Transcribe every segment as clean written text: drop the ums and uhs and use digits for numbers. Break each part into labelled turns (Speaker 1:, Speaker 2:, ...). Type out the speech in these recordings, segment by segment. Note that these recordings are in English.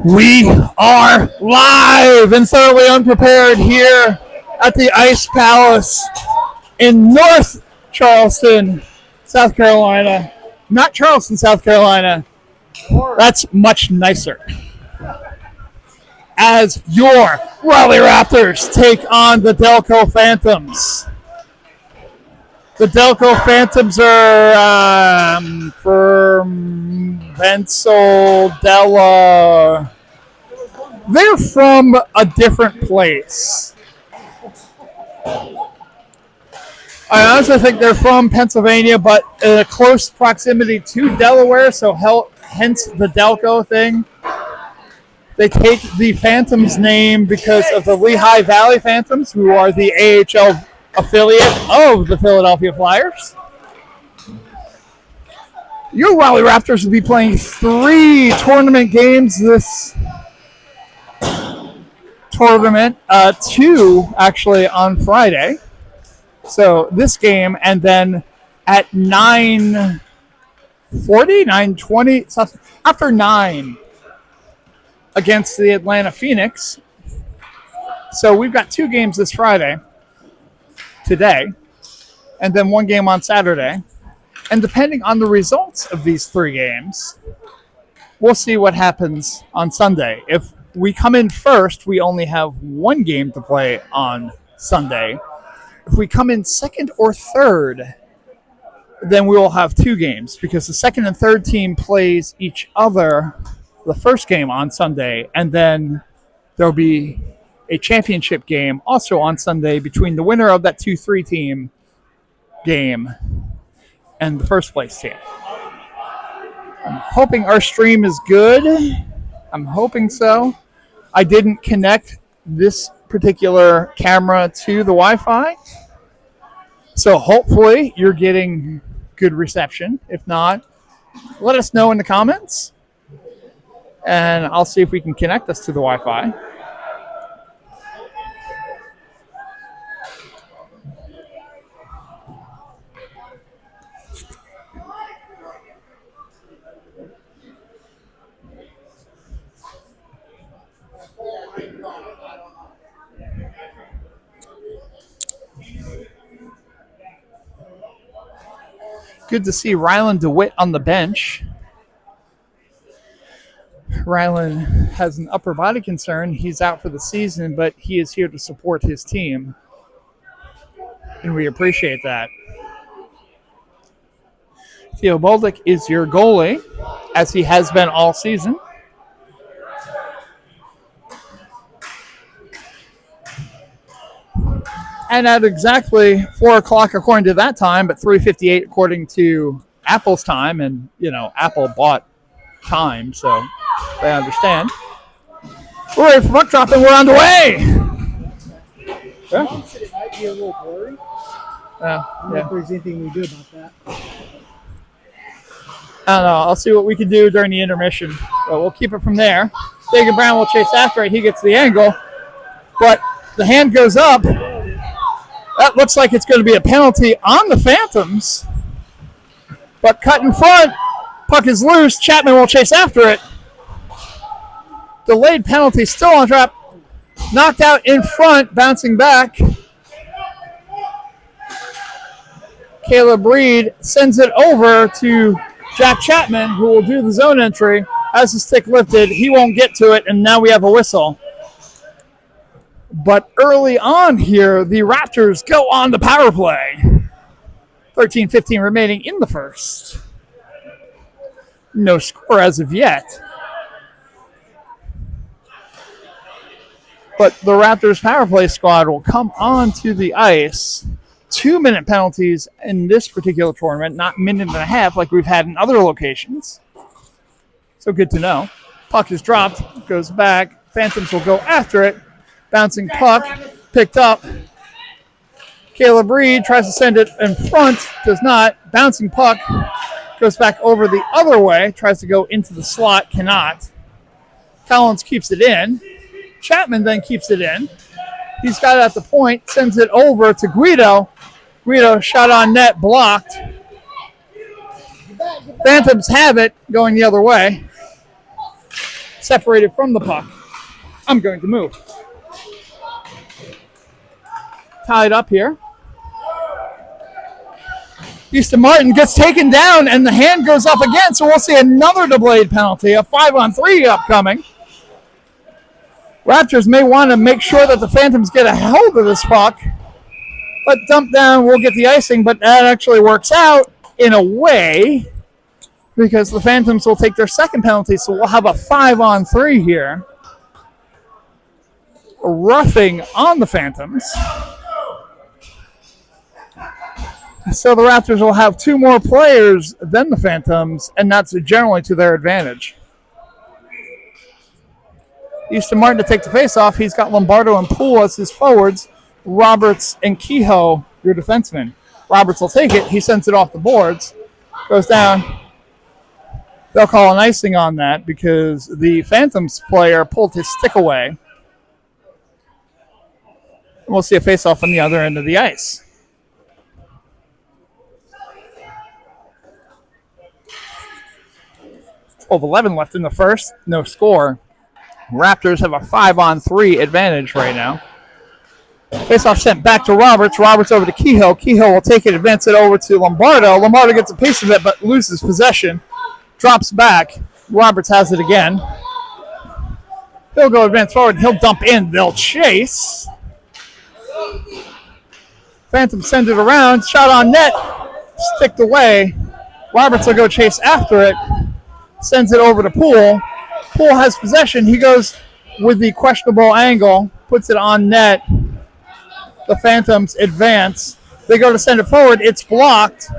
Speaker 1: We are live and thoroughly unprepared here at the Ice Palace in North Charleston, South Carolina. Not Charleston, South Carolina. That's much nicer. As your Raleigh Raptors take on the Delco Phantoms. The Delco Phantoms are from Pennsylvania. They're from a different place. I honestly think they're from Pennsylvania, but in a close proximity to Delaware, so hence the Delco thing. They take the Phantoms name because of the Lehigh Valley Phantoms, who are the AHL affiliate of the Philadelphia Flyers. Your Raleigh Raptors will be playing 3 tournament games this tournament, 2 actually on Friday. So this game, and then at 9:40, 9:20, after 9 against the Atlanta Phoenix. So we've got 2 games this Friday, today, and then 1 game on Saturday. And depending on the results of these 3 games, we'll see what happens on Sunday. If we come in first, we only have 1 game to play on Sunday. If we come in second or third, then we will have 2 games because the second and third team plays each other the first game on Sunday, and then there'll be a championship game also on Sunday between the winner of that 2-3 team game and the first place team. I'm hoping our stream is good. I'm hoping so. I didn't connect this particular camera to the Wi-Fi, so hopefully you're getting good reception. If not, let us know in the comments, and I'll see if we can connect us to the Wi-Fi. Good to see Rylan DeWitt on the bench. Rylan has an upper body concern. He's out for the season, but he is here to support his team, and we appreciate that. Theo Bolduc is your goalie, as he has been all season. And at exactly 4 o'clock according to that time, but 3:58 according to Apple's time, and, you know, Apple bought time, so they understand. We're ready for puck drop, and we're on the way! Yeah?
Speaker 2: It might be a little blurry. I don't know if there's anything we do about that.
Speaker 1: I don't know. I'll see what we can do during the intermission, but we'll keep it from there. Dagan Brown will chase after it. He gets the angle, but the hand goes up. That looks like it's going to be a penalty on the Phantoms. But cut in front. Puck is loose. Chapman will chase after it. Delayed penalty still on trap. Knocked out in front. Bouncing back. Caleb Reed sends it over to Jack Chapman, who will do the zone entry. Has the stick lifted. He won't get to it, and now we have a whistle. But early on here, the Raptors go on the power play. 13:15 remaining in the first. No score as of yet. But the Raptors power play squad will come onto the ice. 2-minute penalties in this particular tournament, not minute and a half like we've had in other locations. So good to know. Puck is dropped, goes back. Phantoms will go after it. Bouncing puck, picked up. Caleb Reed tries to send it in front, does not. Bouncing puck, goes back over the other way, tries to go into the slot, cannot. Collins keeps it in. Chapman then keeps it in. He's got it at the point, sends it over to Guido. Guido shot on net, blocked. Phantoms have it, going the other way. separated from the puck. I'm going to move. Tied up here. Houston Martin gets taken down, and the hand goes up again, so we'll see another delayed penalty, a 5-on-3 upcoming. Raptors may want to make sure that the Phantoms get a hold of this puck, but dump down will get the icing, but that actually works out in a way because the Phantoms will take their second penalty, so we'll have a 5-on-3 here. Roughing on the Phantoms. So the Raptors will have 2 more players than the Phantoms, and that's generally to their advantage. Houston Martin to take the face-off. He's got Lombardo and Poole as his forwards. Roberts and Kehoe, your defensemen. Roberts will take it. He sends it off the boards. Goes down. They'll call an icing on that because the Phantoms player pulled his stick away. And we'll see a face-off on the other end of the ice. Of 11 left in the first, no score. Raptors have a 5-on-3 advantage right now. Face-off sent back to Roberts. Roberts over to Kehoe. Kehoe will take it, advance it over to Lombardo. Lombardo gets a piece of it, but loses possession. Drops back. Roberts has it again. He'll go advance forward. He'll dump in. They'll chase. Phantom send it around. Shot on net. Sticked away. Roberts will go chase after it. Sends it over to Poole. Poole has possession. He goes with the questionable angle. Puts it on net. The Phantoms advance. They go to send it forward. It's blocked.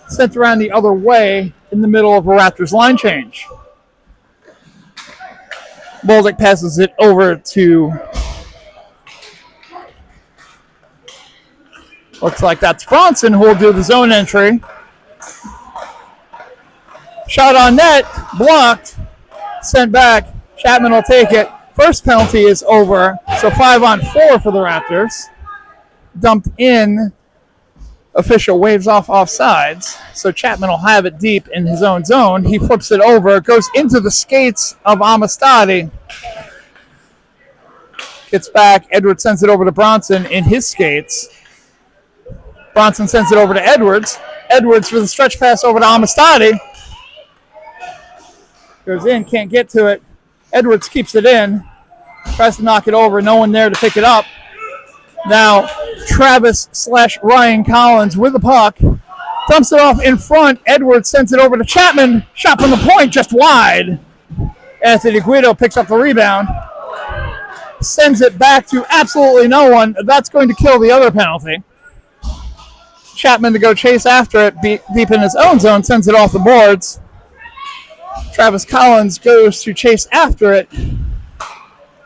Speaker 1: Sent around the other way in the middle of a Raptors line change. Bolduc passes it over to... Looks like that's Bronson who will do the zone entry. Shot on net, blocked, sent back. Chapman will take it. First penalty is over, so 5-on-4 for the Raptors. Dumped in. Official waves off offsides, so Chapman will have it deep in his own zone. He flips it over. It goes into the skates of Amistadi. Gets back. Edwards sends it over to Bronson in his skates. Bronson sends it over to Edwards. Edwards with a stretch pass over to Amistadi. Goes in, can't get to it. Edwards keeps it in. Tries to knock it over. No one there to pick it up. Now, Travis/Ryan Collins with the puck. Dumps it off in front. Edwards sends it over to Chapman. Shot from the point, just wide. Anthony Guido picks up the rebound. Sends it back to absolutely no one. That's going to kill the other penalty. Chapman to go chase after it deep in his own zone. Sends it off the boards. Travis Collins goes to chase after it.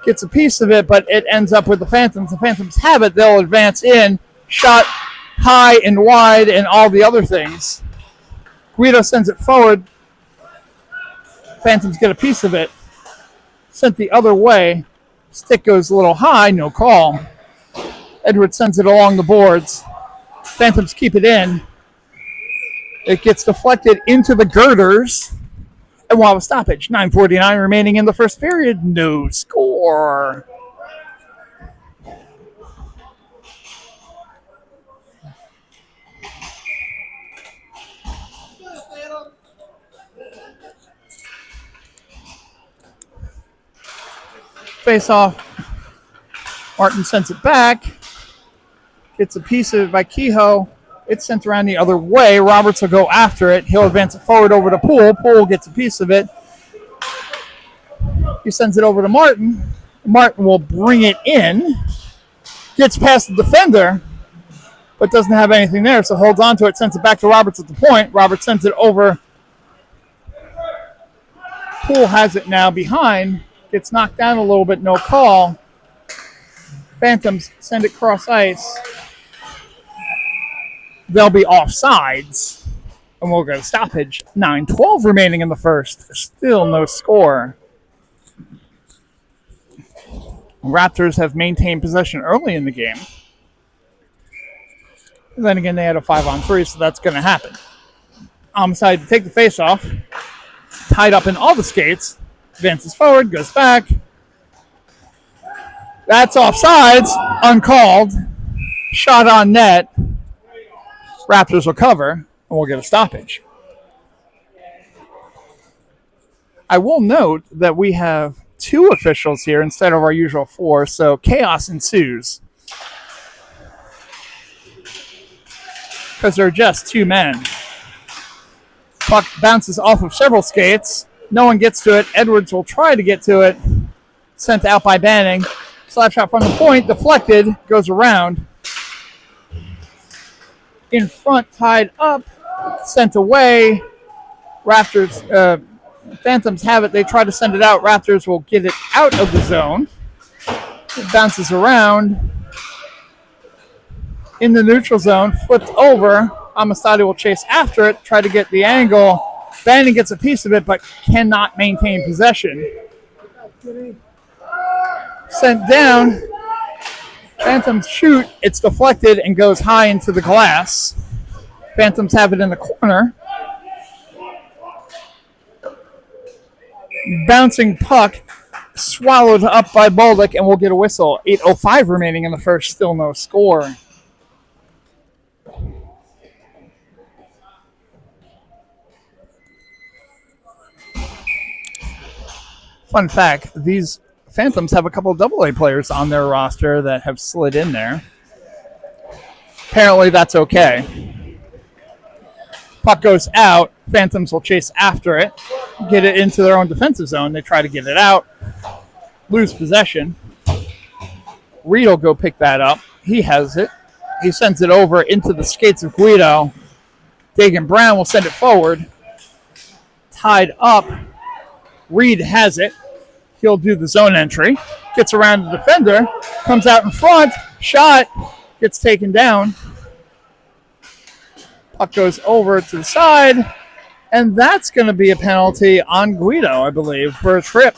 Speaker 1: Gets a piece of it, but it ends up with the Phantoms. The Phantoms have it. They'll advance in. Shot high and wide and all the other things. Guido sends it forward. Phantoms get a piece of it. Sent the other way. Stick goes a little high. No call. Edwards sends it along the boards. Phantoms keep it in. It gets deflected into the girders. And we'll have a stoppage. 9:49 remaining in the first period. No score. Face off. Martin sends it back. Gets a piece of it by Kehoe. It's sent around the other way. Roberts will go after it. He'll advance it forward over to Poole. Poole gets a piece of it. He sends it over to Martin. Martin will bring it in. Gets past the defender, but doesn't have anything there, so holds on to it. Sends it back to Roberts at the point. Roberts sends it over. Poole has it now behind. Gets knocked down a little bit. No call. Phantoms send it cross ice. They'll be offsides, and we'll go to stoppage. 9:12 remaining in the first. Still no score. Raptors have maintained possession early in the game. And then again, they had a 5-on-3, so that's going to happen. Decided to take the face-off. Tied up in all the skates. Advances forward, goes back. That's offsides, uncalled. Shot on net. Raptors will cover, and we'll get a stoppage. I will note that we have 2 officials here instead of our usual 4, so chaos ensues. Because there are just 2 men. Puck bounces off of several skates. No one gets to it. Edwards will try to get to it. Sent out by Banning. Slap shot from the point. Deflected. Goes around. In front, tied up. Sent away. Raptors, Phantoms have it. They try to send it out. Raptors will get it out of the zone. It bounces around. In the neutral zone, flipped over. Amistadi will chase after it, try to get the angle. Banning gets a piece of it, but cannot maintain possession. Sent down. Phantoms shoot. It's deflected and goes high into the glass. Phantoms have it in the corner. Bouncing puck. Swallowed up by Bolduc, and we'll get a whistle. 8:05 remaining in the first. Still no score. Fun fact, these Phantoms have a couple of AA players on their roster that have slid in there. Apparently that's okay. Puck goes out. Phantoms will chase after it. Get it into their own defensive zone. They try to get it out. Lose possession. Reed will go pick that up. He has it. He sends it over into the skates of Guido. Dagan Brown will send it forward. Tied up. Reed has it. He'll do the zone entry. Gets around the defender. Comes out in front. Shot. Gets taken down. Puck goes over to the side. And that's going to be a penalty on Guido, I believe, for a trip.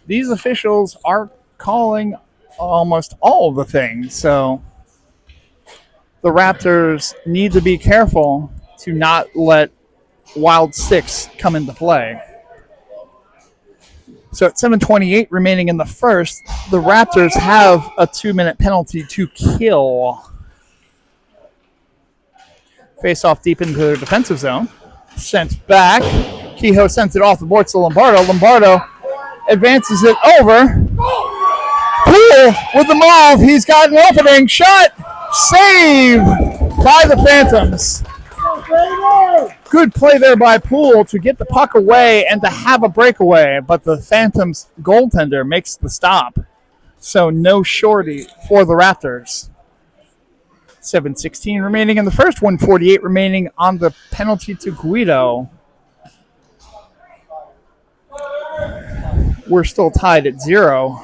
Speaker 1: These officials are calling almost all of the things. So the Raptors need to be careful to not let wild sticks come into play. So at 7:28 remaining in the first, the Raptors have a 2-minute penalty to kill. Face off deep into their defensive zone. Sent back. Kehoe sends it off the boards to Lombardo. Lombardo advances it over. Poole with the move. He's got an opening. Shot. Save by the Phantoms. Good play there by Poole to get the puck away and to have a breakaway, but the Phantoms goaltender makes the stop. So no shorty for the Raptors. 7:16 remaining in the first, 1:48 remaining on the penalty to Guido. We're still tied at 0.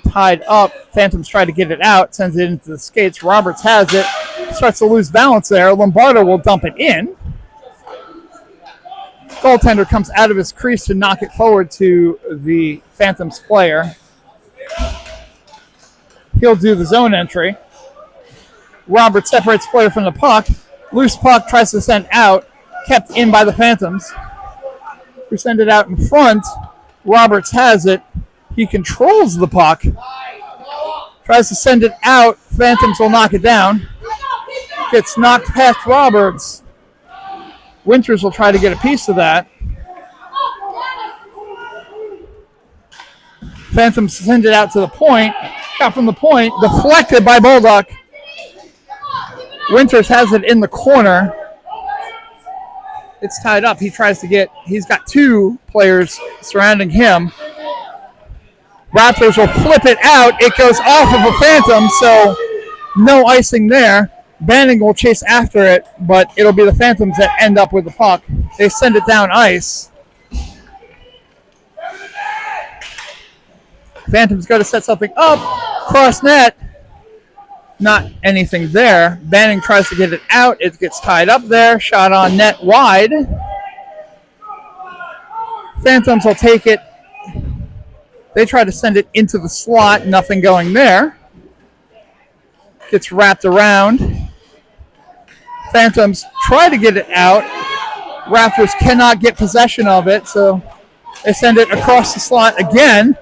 Speaker 1: Tied up. Phantoms try to get it out. Sends it into the skates. Roberts has it. Starts to lose balance there. Lombardo will dump it in. Goaltender comes out of his crease to knock it forward to the Phantoms player. He'll do the zone entry. Roberts separates player from the puck. Loose puck tries to send out. Kept in by the Phantoms. We send it out in front. Roberts has it. He controls the puck. Tries to send it out. Phantoms will knock it down. Gets knocked past Roberts. Winters will try to get a piece of that. Phantoms send it out to the point. Shot from the point. Deflected by Bolduc. Winters has it in the corner. It's tied up. He tries to get... He's got 2 players surrounding him. Raptors will flip it out. It goes off of a Phantom, so no icing there. Banning will chase after it, but it'll be the Phantoms that end up with the puck. They send it down ice. Phantoms go to set something up. Cross net. Not anything there. Banning tries to get it out. It gets tied up there. Shot on net wide. Phantoms will take it. They try to send it into the slot. Nothing going there. Gets wrapped around. Phantoms try to get it out. Raptors cannot get possession of it, so they send it across the slot again.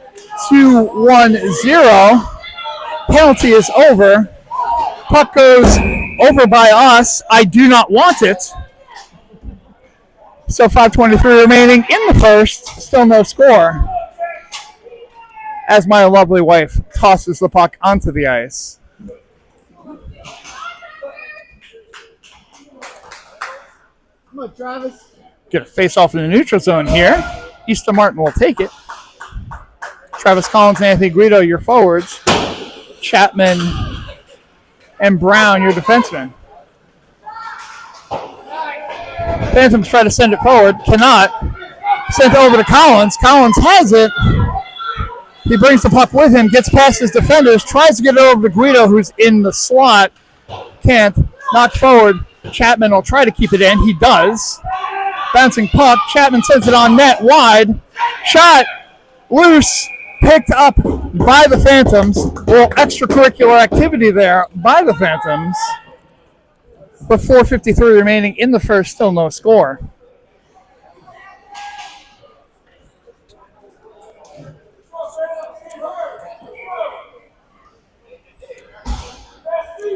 Speaker 1: 2-1-0. Penalty is over. Puck goes over by us. I do not want it. So 5:23 remaining in the first. Still no score. As my lovely wife tosses the puck onto the ice.
Speaker 2: Come on, Travis.
Speaker 1: Get a face off in the neutral zone here. Easton Martin will take it. Travis Collins and Anthony Guido, your forwards. Chapman and Brown, your defensemen. Phantoms try to send it forward. Cannot. Sent over to Collins. Collins has it. He brings the puck with him. Gets past his defenders. Tries to get it over to Guido, who's in the slot. Can't. Knocked forward. Chapman will try to keep it in. He does. Bouncing puck. Chapman sends it on net. Wide. Shot. Loose. Picked up by the Phantoms. A little extracurricular activity there by the Phantoms. With 4:53 remaining in the first, still no score.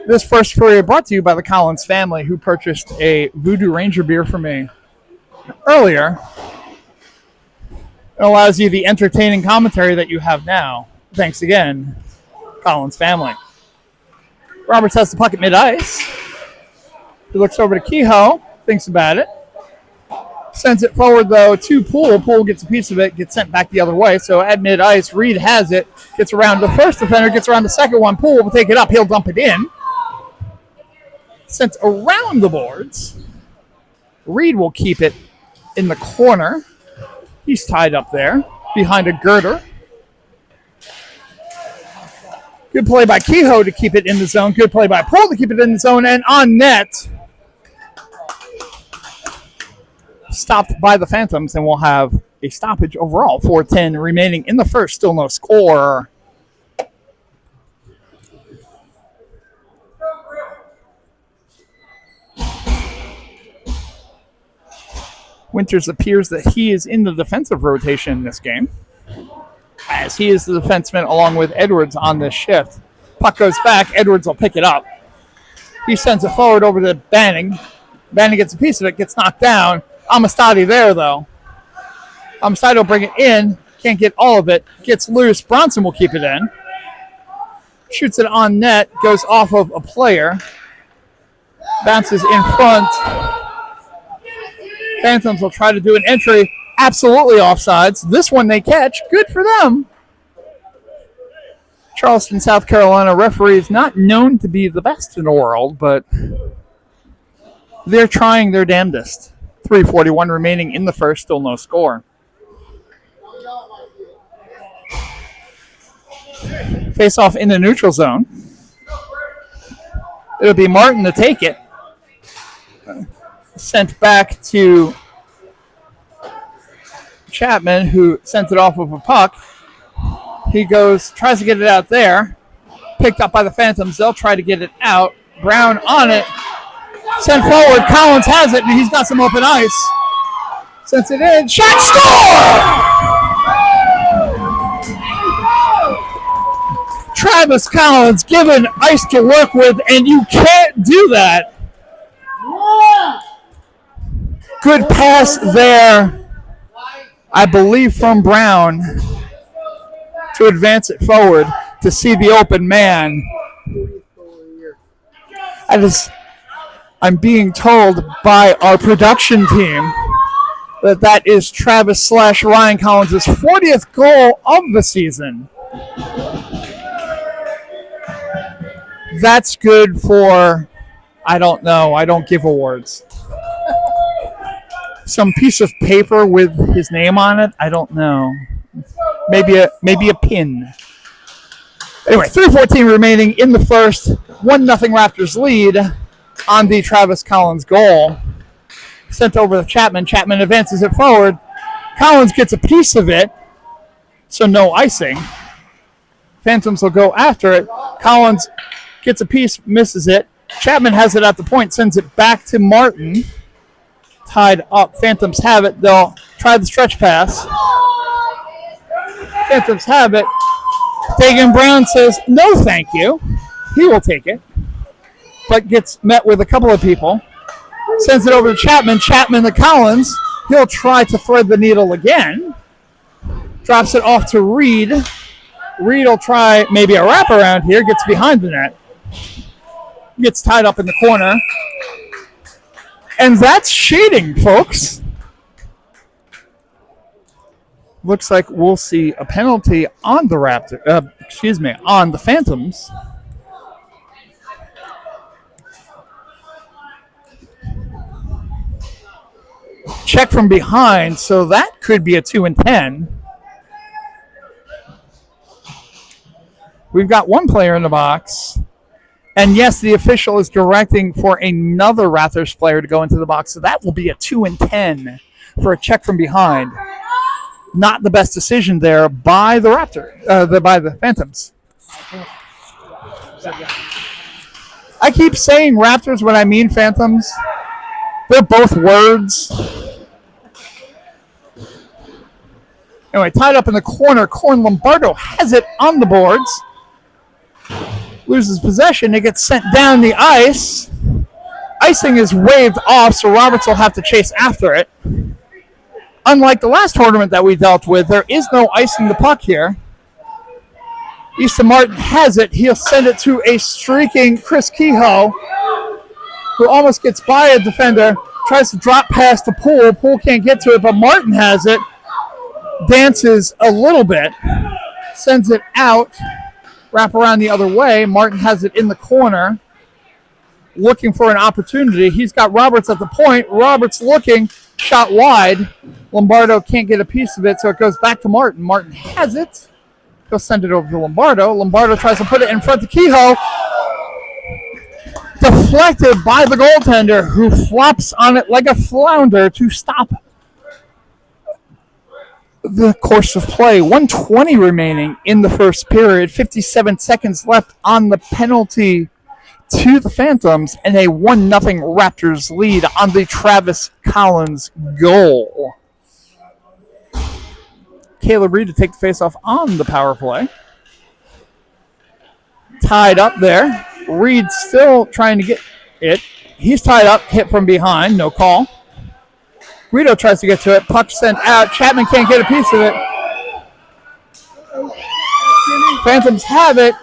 Speaker 1: This first period brought to you by the Collins family, who purchased a Voodoo Ranger beer for me earlier. It allows you the entertaining commentary that you have now. Thanks again, Collins family. Roberts has the puck at mid-ice. He looks over to Kehoe, thinks about it. Sends it forward, though, to Poole. Poole gets a piece of it, gets sent back the other way. So at mid-ice, Reed has it, gets around the first defender, gets around the second one. Poole will take it up. He'll dump it in. Sent around the boards. Reed will keep it in the corner. He's tied up there behind a girder. Good play by Kehoe to keep it in the zone. Good play by Poole to keep it in the zone. And on net, stopped by the Phantoms, and we'll have a stoppage overall. 4:10 remaining in the first. Still no score. Winters appears that he is in the defensive rotation in this game, as he is the defenseman along with Edwards on this shift. Puck goes back. Edwards will pick it up. He sends it forward over to Banning. Banning gets a piece of it, gets knocked down. Amistadi there, though. Amistadi will bring it in. Can't get all of it. Gets loose. Bronson will keep it in. Shoots it on net. Goes off of a player. Bounces in front. Phantoms will try to do an entry. Absolutely offsides. This one they catch. Good for them. Charleston, South Carolina referees, not known to be the best in the world, but they're trying their damnedest. 3:41 remaining in the first. Still no score. Face off in the neutral zone. It'll be Martin to take it. Sent back to Chapman, who sent it off of a puck. He goes, tries to get it out there. Picked up by the Phantoms. They'll try to get it out. Brown on it. Sent forward. Collins has it, and he's got some open ice. Sends it in. Shot, score! Travis Collins given ice to work with, and you can't do that. Good pass there, I believe, from Brown to advance it forward to see the open man. I'm being told by our production team that is Travis / Ryan Collins' 40th goal of the season. That's good for, I don't know, I don't give awards. Some piece of paper with his name on it. I don't know. Maybe a pin. Anyway, 3:14 remaining in the first. 1-0 Raptors lead on the Travis Collins goal. Sent over to Chapman. Chapman advances it forward. Collins gets a piece of it, so no icing. Phantoms will go after it. Collins gets a piece, misses it. Chapman has it at the point, sends it back to Martin. tied up. Phantoms have it. They'll try the stretch pass. Phantoms have it. Dagan Brown says, no, thank you. He will take it, but gets met with a couple of people. Sends it over to Chapman. Chapman to Collins. He'll try to thread the needle again. Drops it off to Reed. Reed will try maybe a wraparound here. Gets behind the net. Gets tied up in the corner. And that's cheating, folks. Looks like we'll see a penalty on the on the Phantoms. Check from behind, so that could be a 2 and 10. We've got one player in the box. And yes, the official is directing for another Raptors player to go into the box, so that will be a 2 and 10 for a check from behind. Not the best decision there by the by the Phantoms. I keep saying Raptors when I mean Phantoms. They're both words. Anyway, tied up in the corner. Corn Lombardo has it on the boards. Loses possession. It gets sent down the ice. Icing is waved off, so Roberts will have to chase after it. Unlike the last tournament that we dealt with, there is no icing the puck here. Easton Martin has it. He'll send it to a streaking Chris Kehoe, who almost gets by a defender. Tries to drop past the Poole. Poole can't get to it, but Martin has it. Dances a little bit. Sends it out. Wrap around the other way. Martin has it in the corner. Looking for an opportunity. He's got Roberts at the point. Roberts looking. Shot wide. Lombardo can't get a piece of it, so it goes back to Martin. Martin has it. He'll send it over to Lombardo. Lombardo tries to put it in front of Kehoe. Deflected by the goaltender, who flops on it like a flounder to stop the course of play. 1:20 remaining in the first period. 57 seconds left on the penalty to the Phantoms, and a 1-0 Raptors lead on the Travis Collins goal. Caleb Reed to take the faceoff on the power play. Tied up there. Reed still trying to get it. He's tied up, hit from behind, no call. Guido tries to get to it. Puck sent out. Chapman can't get a piece of it. Phantoms have it.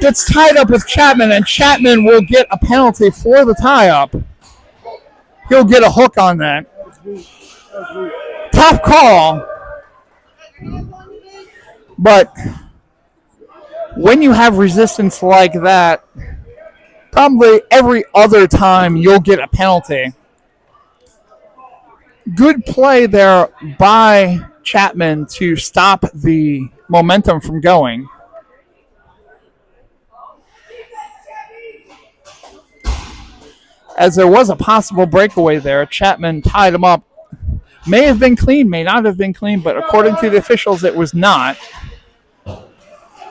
Speaker 1: Gets tied up with Chapman, and Chapman will get a penalty for the tie-up. He'll get a hook on that. Tough call. But when you have resistance like that, probably every other time you'll get a penalty. Good play there by Chapman to stop the momentum from going. As there was a possible breakaway there, Chapman tied him up. May have been clean, may not have been clean, but according to the officials, it was not. All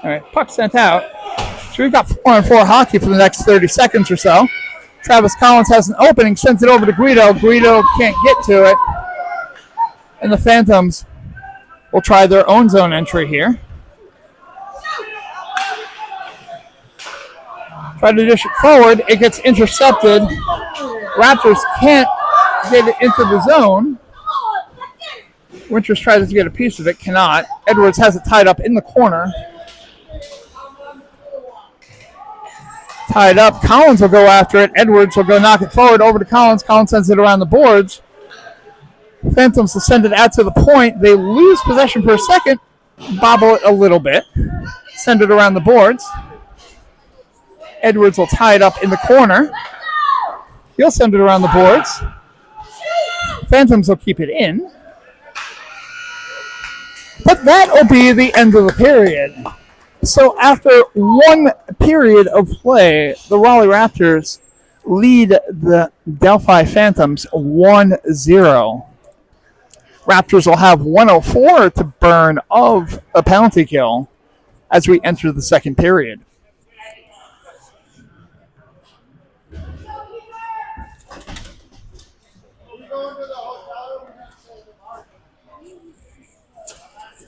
Speaker 1: right, puck sent out. So we've got 4-on-4 hockey for the next 30 seconds or so. Travis Collins has an opening, sends it over to Guido. Guido can't get to it. And the Phantoms will try their own zone entry here. Try to dish it forward. It gets intercepted. Raptors can't get it into the zone. Winters tries to get a piece of it, cannot. Edwards has it tied up in the corner. Tied up. Collins will go after it. Edwards will go knock it forward over to Collins. Collins sends it around the boards. Phantoms will send it out to the point. They lose possession for a second. Bobble it a little bit. Send it around the boards. Edwards will tie it up in the corner. He'll send it around the boards. Phantoms will keep it in. But that will be the end of the period. So after one period of play, the Raleigh Raptors lead the Delphi Phantoms 1-0. Raptors will have 1:04 to burn of a penalty kill as we enter the second period.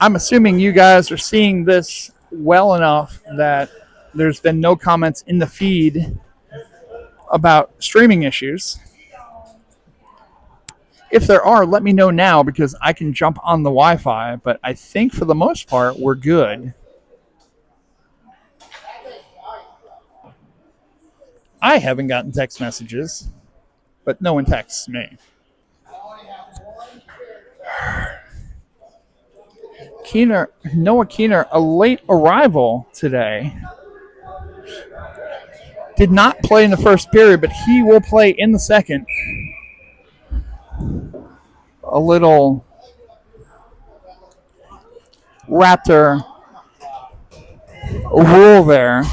Speaker 1: I'm assuming you guys are seeing this well enough that there's been no comments in the feed about streaming issues. If there are, let me know now because I can jump on the Wi-Fi, but I think for the most part, we're good. I haven't gotten text messages, but no one texts me. Noah Keener, a late arrival today. Did not play in the first period, but he will play in the second. A little Raptor rule there.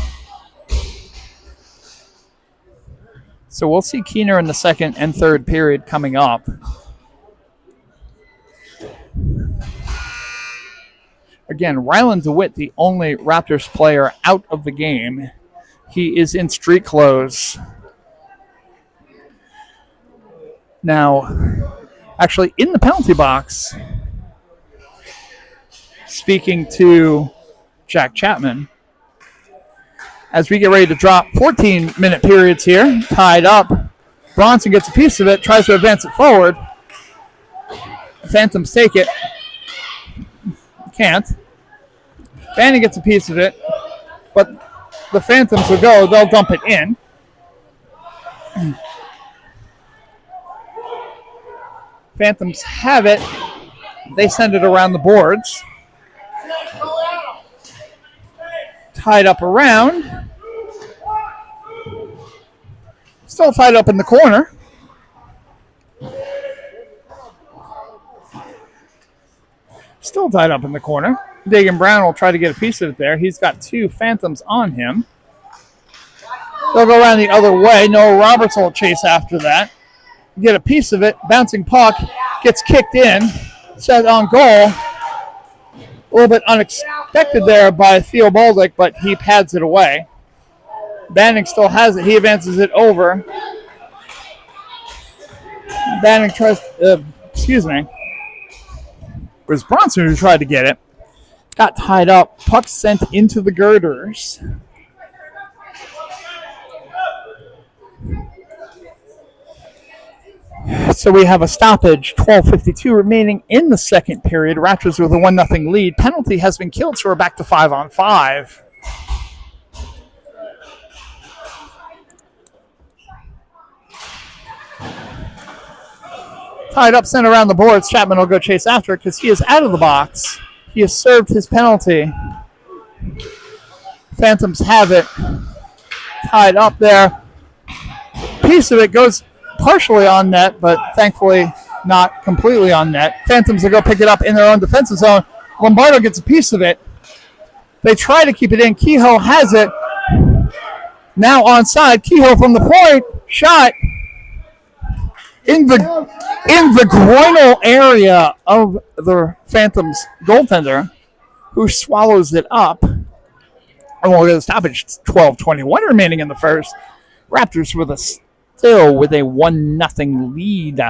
Speaker 1: So we'll see Keener in the second and third period coming up. Again, Ryland DeWitt, the only Raptors player out of the game. He is in street clothes. Now, actually in the penalty box, speaking to Jack Chapman, as we get ready to drop 14-minute periods here, tied up. Bronson gets a piece of it, tries to advance it forward. Phantoms take it. Can't. Bannon gets a piece of it, but the Phantoms will go. They'll dump it in. Phantoms have it. They send it around the boards. Tied up around. Still tied up in the corner. Still tied up in the corner. Dagan Brown will try to get a piece of it there. He's got two Phantoms on him. They'll go around the other way. Noah Roberts will chase after that. Get a piece of it. Bouncing puck. Gets kicked in. Set on goal. A little bit unexpected there by Theo Bolduc, but he pads it away. Banning still has it. He advances it over. Banning tries, it was Bronson who tried to get it. Got tied up. Puck sent into the girders. So we have a stoppage. 12:52 remaining in the second period. Raptors with a 1-0 lead. Penalty has been killed, so we're back to 5-on-5. Tied up, sent around the boards. Chapman will go chase after it because he is out of the box. He has served his penalty. Phantoms have it. Tied up there. Piece of it goes partially on net, but thankfully not completely on net. Phantoms will go pick it up in their own defensive zone. Lombardo gets a piece of it. They try to keep it in. Kehoe has it. Now onside. Kehoe from the point. Shot in the groinal area of the Phantoms goaltender, who swallows it up. And we'll get a stoppage. 12:21 remaining in the first. Raptors still with a 1-0 lead.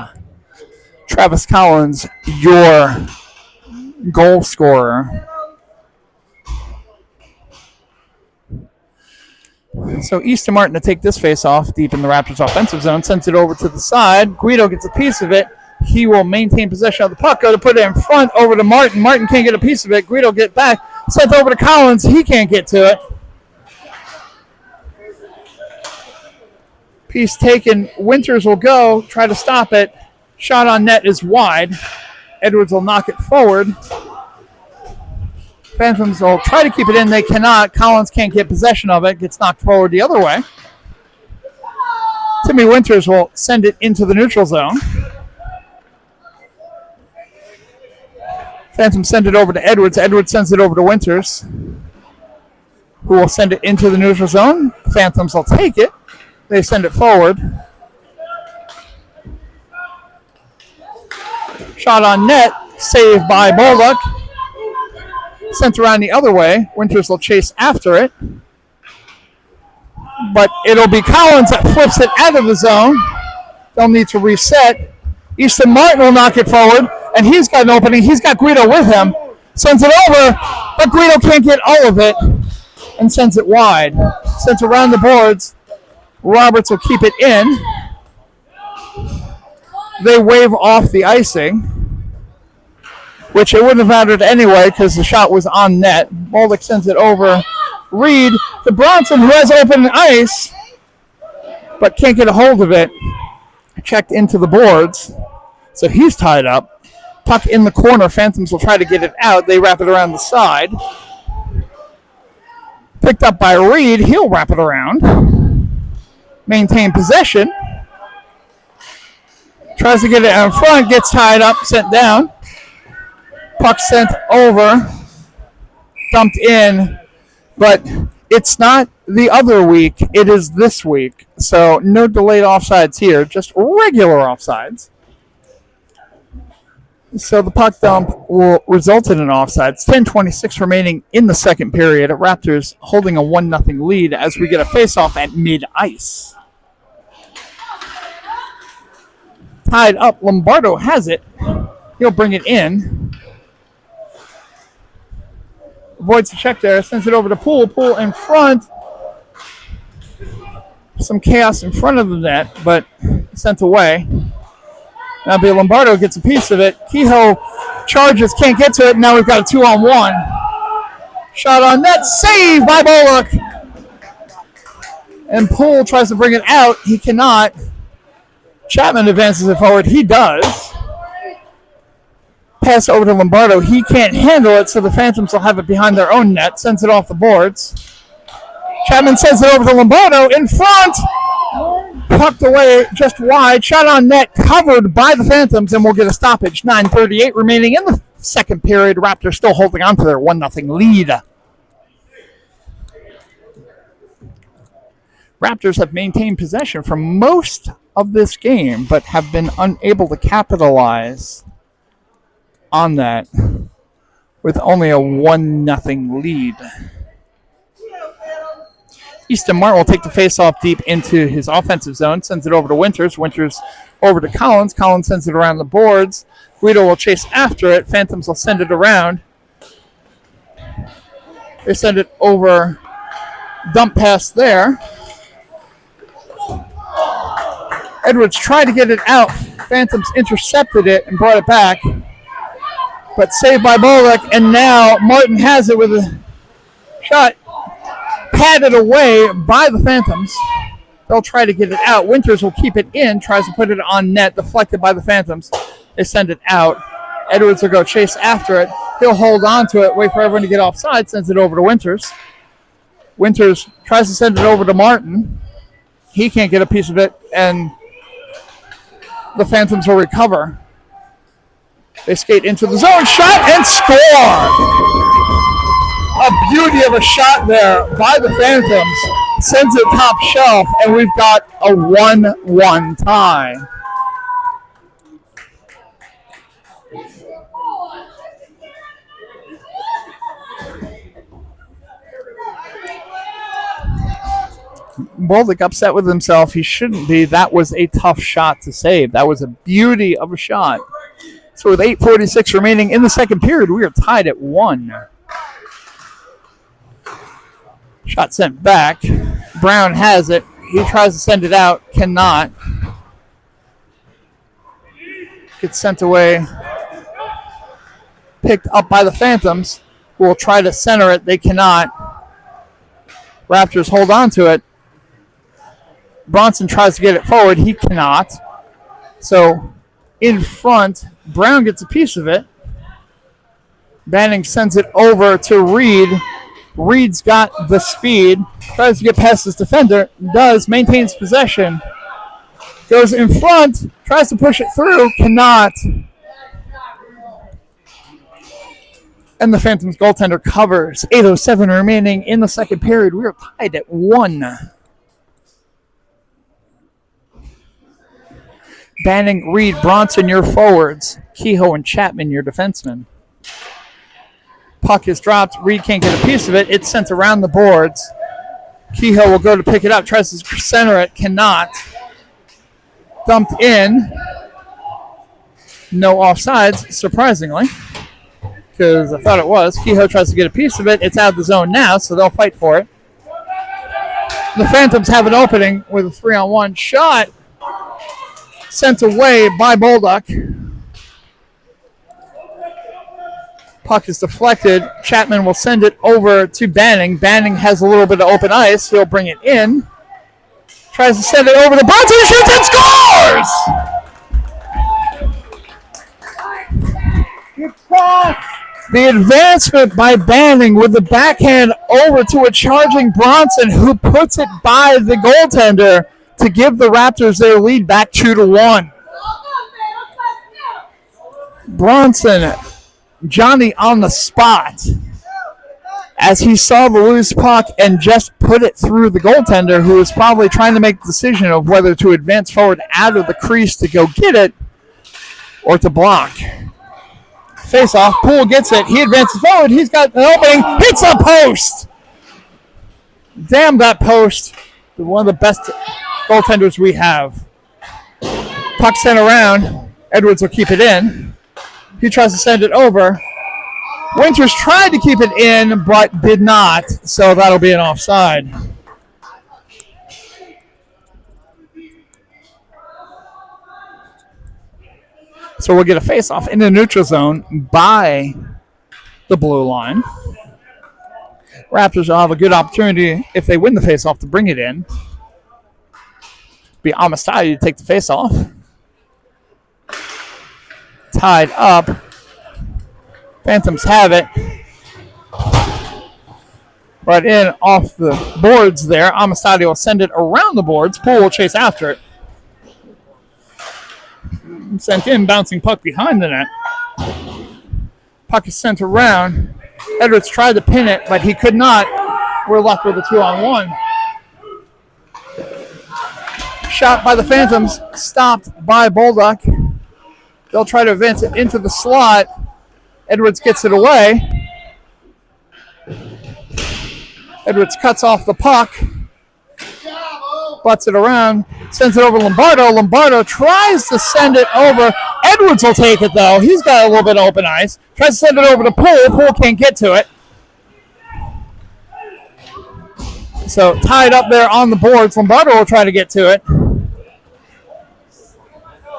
Speaker 1: Travis Collins, your goal scorer. So Easton Martin to take this face off deep in the Raptors offensive zone, sends it over to the side. Guido gets a piece of it. He will maintain possession of the puck, go to put it in front over to Martin. Martin can't get a piece of it. Guido get back, sent over to Collins. He can't get to it. Piece taken. Winters will go, try to stop it. Shot on net is wide. Edwards will knock it forward. Phantoms will try to keep it in. They cannot. Collins can't get possession of it. Gets knocked forward the other way. Timmy Winters will send it into the neutral zone. Phantoms send it over to Edwards. Edwards sends it over to Winters, who will send it into the neutral zone. Phantoms will take it. They send it forward. Shot on net. Saved by Bolduc. Sent around the other way. Winters will chase after it. But it'll be Collins that flips it out of the zone. They'll need to reset. Easton Martin will knock it forward. And he's got an opening. He's got Guido with him. Sends it over, but Guido can't get all of it and sends it wide. Sends it around the boards. Roberts will keep it in. They wave off the icing, which it wouldn't have mattered anyway because the shot was on net. Moldick sends it over. Reed to Bronson, who has open ice, but can't get a hold of it. Checked into the boards, so he's tied up. Puck in the corner. Phantoms will try to get it out. They wrap it around the side. Picked up by Reed. He'll wrap it around. Maintain possession. Tries to get it out in front. Gets tied up. Sent down. Puck sent over. Dumped in. But it's not the other week. It is this week. So no delayed offsides here. Just regular offsides. So the puck dump will result in an offside. It's 10:26 remaining in the second period. Raptors holding a 1-0 lead as we get a face-off at mid-ice. Tied up. Lombardo has it. He'll bring it in. Avoids the check there. Sends it over to Poole. Poole in front. Some chaos in front of the net, but sent away. Now Lombardo gets a piece of it. Kehoe charges, can't get to it. Now we've got a 2-on-1. Shot on net, save by Bullock. And Poole tries to bring it out. He cannot. Chapman advances it forward. He does. Pass over to Lombardo. He can't handle it, so the Phantoms will have it behind their own net. Sends it off the boards. Chapman sends it over to Lombardo. In front. Pucked away just wide. Shot on net. Covered by the Phantoms, and we'll get a stoppage. 9:38 remaining in the second period. Raptors still holding on to their 1-0 lead. Raptors have maintained possession for most of this game, but have been unable to capitalize on that with only a 1-0 lead. Easton Martin will take the face-off deep into his offensive zone, sends it over to Winters. Winters over to Collins. Collins sends it around the boards. Guido will chase after it. Phantoms will send it around. They send it over. Dump pass there. Edwards tried to get it out. Phantoms intercepted it and brought it back. But saved by Bolek, and now Martin has it with a shot padded away by the Phantoms. They'll try to get it out. Winters will keep it in, tries to put it on net, deflected by the Phantoms. They send it out. Edwards will go chase after it. He'll hold on to it, wait for everyone to get offside, sends it over to Winters. Winters tries to send it over to Martin. He can't get a piece of it, and the Phantoms will recover. They skate into the zone, shot, and score! A beauty of a shot there by the Phantoms. Sends it top shelf, and we've got a 1-1 tie. Boldick upset with himself. He shouldn't be. That was a tough shot to save. That was a beauty of a shot. So with 8:46 remaining in the second period, we are tied at 1. Shot sent back. Brown has it. He tries to send it out. Cannot. Gets sent away. Picked up by the Phantoms, who will try to center it. They cannot. Raptors hold on to it. Bronson tries to get it forward. He cannot. So in front, Brown gets a piece of it. Banning sends it over to Reed. Reed's got the speed. Tries to get past his defender. Does. Maintains possession. Goes in front. Tries to push it through. Cannot. And the Phantoms goaltender covers. 8:07 remaining in the second period. We are tied at 1. Banning, Reed, Bronson, your forwards. Kehoe and Chapman, your defensemen. Puck is dropped. Reed can't get a piece of it. It's sent around the boards. Kehoe will go to pick it up. Tries to center it. Cannot. Dumped in. No offsides, surprisingly. because I thought it was. Kehoe tries to get a piece of it. It's out of the zone now, so they'll fight for it. The Phantoms have an opening with a 3-on-1 shot. Sent away by Bolduc. Puck is deflected. Chapman will send it over to Banning. Banning has a little bit of open ice. He'll bring it in. Tries to send it over to Bronson. Shoots and scores!
Speaker 2: Good cross.
Speaker 1: The advancement by Banning with the backhand over to a charging Bronson, who puts it by the goaltender to give the Raptors their lead back 2-1. Bronson, Johnny on the spot as he saw the loose puck and just put it through the goaltender, who was probably trying to make the decision of whether to advance forward out of the crease to go get it or to block. Face off, Poole gets it, he advances forward, he's got an opening, hits a post! Damn that post. One of the best goaltenders we have. Puck sent around, Edwards will keep it in. He tries to send it over. Winters tried to keep it in, but did not, so that'll be an offside. So we'll get a face-off in the neutral zone by the blue line. Raptors will have a good opportunity, if they win the face-off, to bring it in. Be Amistadi to take the face-off. Tied up. Phantoms have it. Right in off the boards there. Amistadi will send it around the boards. Poole will chase after it. Sent in, bouncing puck behind the net. Puck is sent around. Edwards tried to pin it, but he could not. We're left with a 2-on-1. Shot by the Phantoms, stopped by Bolduc. They'll try to advance it into the slot. Edwards gets it away. Edwards cuts off the puck. Butts it around. Sends it over to Lombardo. Lombardo tries to send it over. Edwards will take it, though. He's got a little bit of open ice. Tries to send it over to Poole. Poole can't get to it. So tied up there on the boards. Lombardo will try to get to it.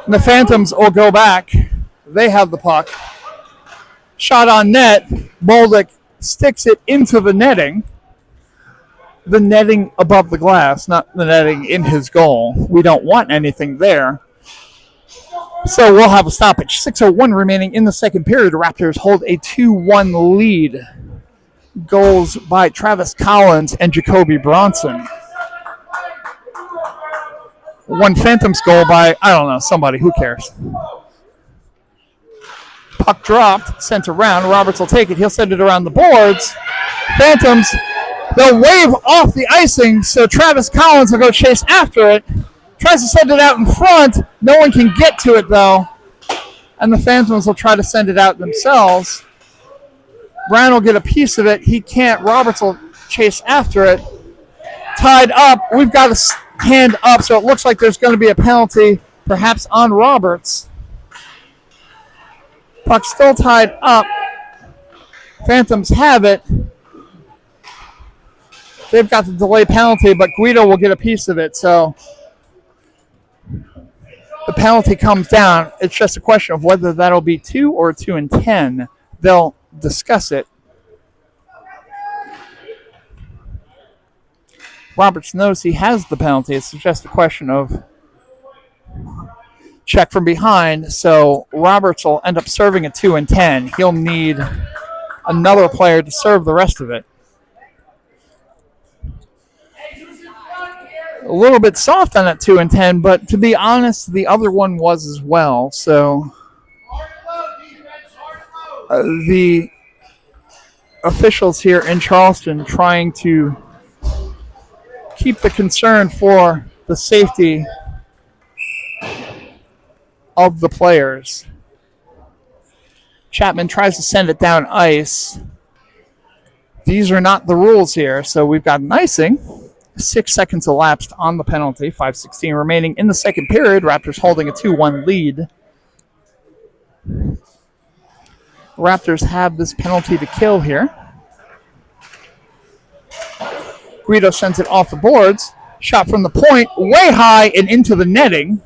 Speaker 1: And the Phantoms will go back. They have the puck. Shot on net. Bolduc sticks it into the netting. The netting above the glass, not the netting in his goal. We don't want anything there. So we'll have a stoppage. 6:01 remaining in the second period. The Raptors hold a 2-1 lead. Goals by Travis Collins and Jacoby Bronson. One Phantoms goal by, I don't know, somebody. Who cares? Puck dropped, sent around. Roberts will take it. He'll send it around the boards. Phantoms, they'll wave off the icing, so Travis Collins will go chase after it. Tries to send it out in front. No one can get to it, though. And the Phantoms will try to send it out themselves. Brown will get a piece of it. He can't. Roberts will chase after it. Tied up. We've got a hand up, so it looks like there's going to be a penalty, perhaps on Roberts. Puck still tied up. Phantoms have it. They've got the delay penalty, but Guido will get a piece of it, so the penalty comes down. It's just a question of whether that'll be 2 or 2 and 10. They'll discuss it. Roberts knows he has the penalty. It's just a question of check from behind, so Roberts will end up serving a 2 and 10. He'll need another player to serve the rest of it. A little bit soft on that 2 and 10, but to be honest, the other one was as well. So the officials here in Charleston trying to keep the concern for the safety of the players. Chapman tries to send it down ice. These are not the rules here, so we've got an icing. 6 seconds elapsed on the penalty. 5:16 remaining in the second period. Raptors holding a 2-1 lead. Raptors have this penalty to kill here. Guido sends it off the boards. Shot from the point, way high and into the netting.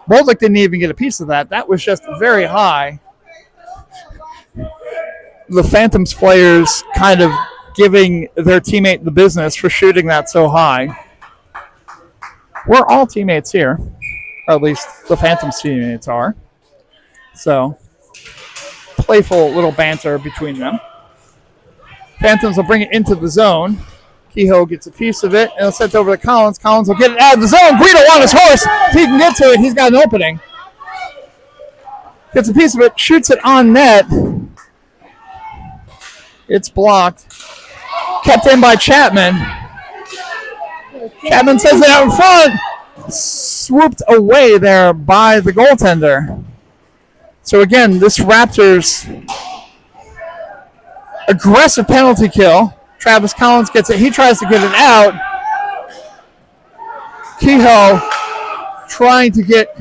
Speaker 1: Boldick didn't even get a piece of that. That was just very high. The Phantoms players kind of giving their teammate the business for shooting that so high. We're all teammates here, or at least the Phantoms teammates are. So, playful little banter between them. Phantoms will bring it into the zone. Kehoe gets a piece of it, and he'll send it over to Collins. Collins will get it out of the zone. Guido on his horse. If he can get to it, he's got an opening. Gets a piece of it, shoots it on net. It's blocked. Kept in by Chapman. Chapman sends it out in front. Swooped away there by the goaltender. So again, this Raptors aggressive penalty kill. Travis Collins gets it. He tries to get it out. Kehoe trying to get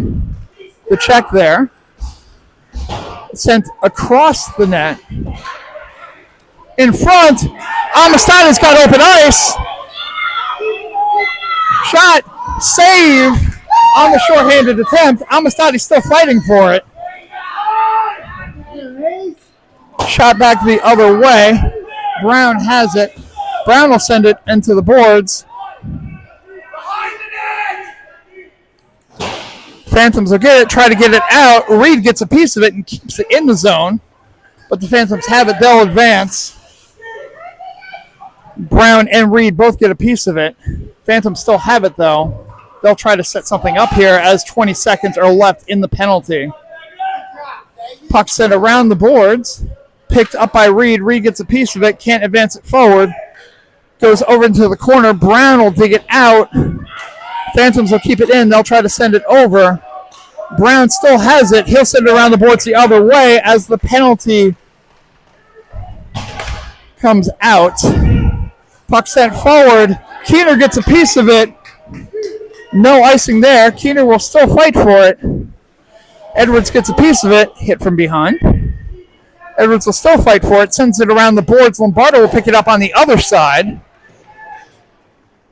Speaker 1: the check there. Sent across the net. In front, Amistada's got open ice. Shot, save on the shorthanded attempt. Amistada's still fighting for it. Shot back the other way. Brown has it. Brown will send it into the boards. Phantoms will get it, try to get it out. Reed gets a piece of it and keeps it in the zone. But the Phantoms have it. They'll advance. Brown and Reed both get a piece of it. Phantoms still have it, though. They'll try to set something up here as 20 seconds are left in the penalty. Puck sent around the boards. Picked up by Reed. Reed gets a piece of it. Can't advance it forward. Goes over into the corner. Brown will dig it out. Phantoms will keep it in. They'll try to send it over. Brown still has it. He'll send it around the boards the other way as the penalty comes out. Puck sent forward. Keener gets a piece of it. No icing there. Keener will still fight for it. Edwards gets a piece of it. Hit from behind. Edwards will still fight for it. Sends it around the boards. Lombardo will pick it up on the other side.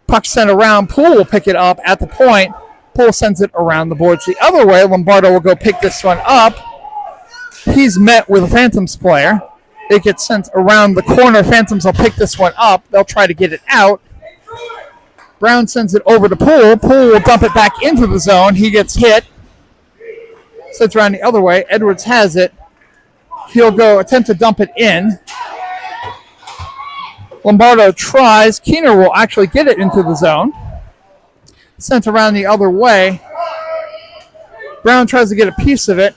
Speaker 1: Puck sent around. Poole will pick it up at the point. Poole sends it around the boards the other way. Lombardo will go pick this one up. He's met with a Phantoms player. It gets sent around the corner. Phantoms will pick this one up. They'll try to get it out. Brown sends it over to Poole. Poole will dump it back into the zone. He gets hit. Sends around the other way. Edwards has it. He'll go attempt to dump it in. Lombardo tries. Keener will actually get it into the zone. Sent around the other way. Brown tries to get a piece of it.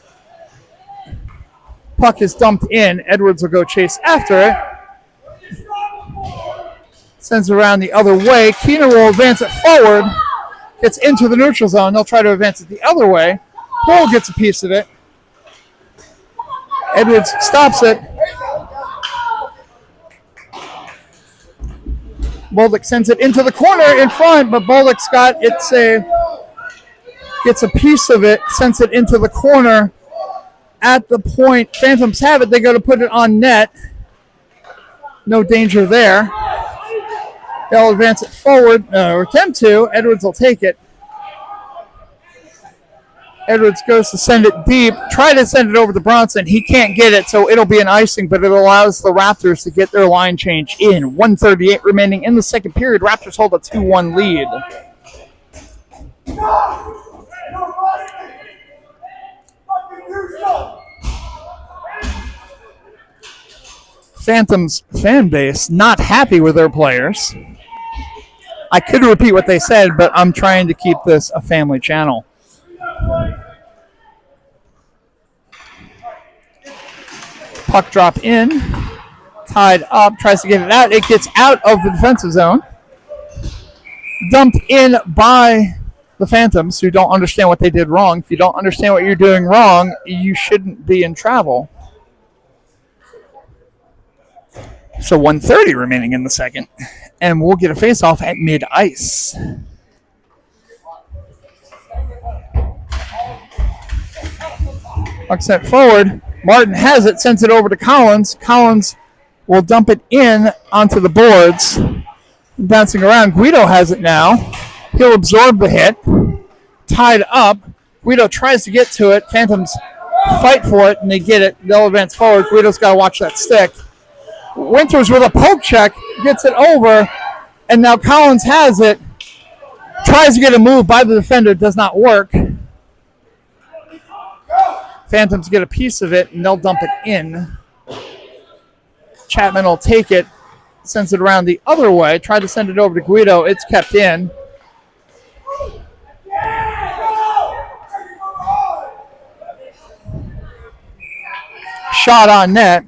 Speaker 1: Puck is dumped in. Edwards will go chase after it. Sends it around the other way. Keener will advance it forward. Gets into the neutral zone. They'll try to advance it the other way. Poole gets a piece of it. Edwards stops it. Boldick sends it into the corner in front, but Boldick's got it. Gets a piece of it, sends it into the corner at the point. Phantoms have it. They go to put it on net. No danger there. They'll advance it forward, or attempt to. Edwards will take it. Edwards goes to send it deep. Try to send it over to Bronson. He can't get it, so it'll be an icing, but it allows the Raptors to get their line change in. 1:38 remaining in the second period. Raptors hold a 2-1 lead. Phantoms fan base not happy with their players. I could repeat what they said, but I'm trying to keep this a family channel. Puck drop in. Tied up. Tries to get it out. It gets out of the defensive zone. Dumped in by the Phantoms, who don't understand what they did wrong. If you don't understand what you're doing wrong, you shouldn't be in travel. So 1:30 remaining in the second. And we'll get a face-off at mid-ice. Puck sent forward. Martin has it, sends it over to Collins. Collins will dump it in onto the boards. Bouncing around. Guido has it now. He'll absorb the hit. Tied up. Guido tries to get to it. Phantoms fight for it, and they get it. They'll advance forward. Guido's got to watch that stick. Winters with a poke check. Gets it over. And now Collins has it. Tries to get a move by the defender. Does not work. Phantoms get a piece of it, and they'll dump it in. Chapman will take it. Sends it around the other way. Tried to send it over to Guido. It's kept in. Shot on net.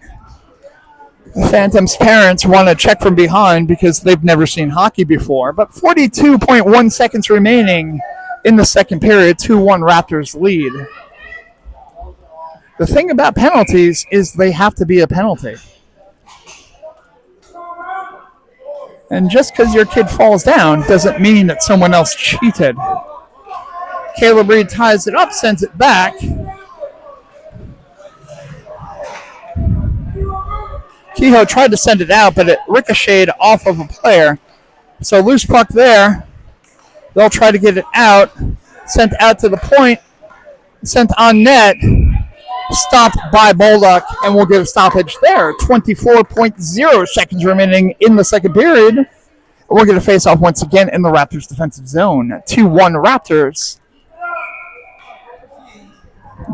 Speaker 1: Phantom's parents want to check from behind because they've never seen hockey before. But 42.1 seconds remaining in the second period. 2-1 Raptors lead. The thing about penalties is they have to be a penalty. And just because your kid falls down doesn't mean that someone else cheated. Caleb Reed ties it up, sends it back. Kehoe tried to send it out, but it ricocheted off of a player. So loose puck there. They'll try to get it out. Sent out to the point. Sent on net. Stopped by Bolduc, and we'll get a stoppage there. 24.0 seconds remaining in the second period. We'll get a face-off once again in the Raptors defensive zone. 2-1 Raptors.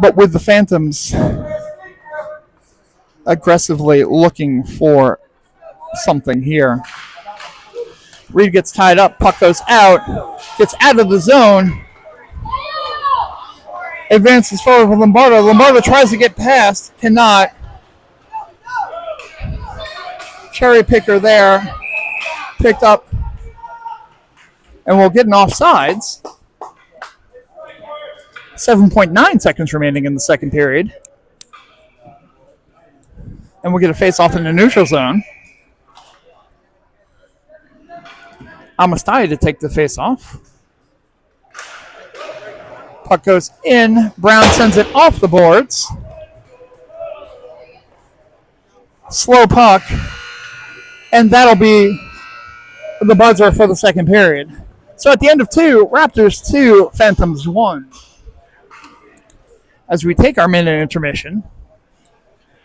Speaker 1: But with the Phantoms aggressively looking for something here. Reed gets tied up. Puck goes out. Gets out of the zone. Advances forward with Lombardo. Lombardo tries to get past. Cannot. Cherry picker there. Picked up. And we'll get an offsides. 7.9 seconds remaining in the second period. And we'll get a face-off in the neutral zone. Amastai to take the face-off. Puck goes in. Brown sends it off the boards. Slow puck. And that'll be the buzzer for the second period. So at the end of 2, Raptors 2, Phantoms 1. As we take our minute intermission,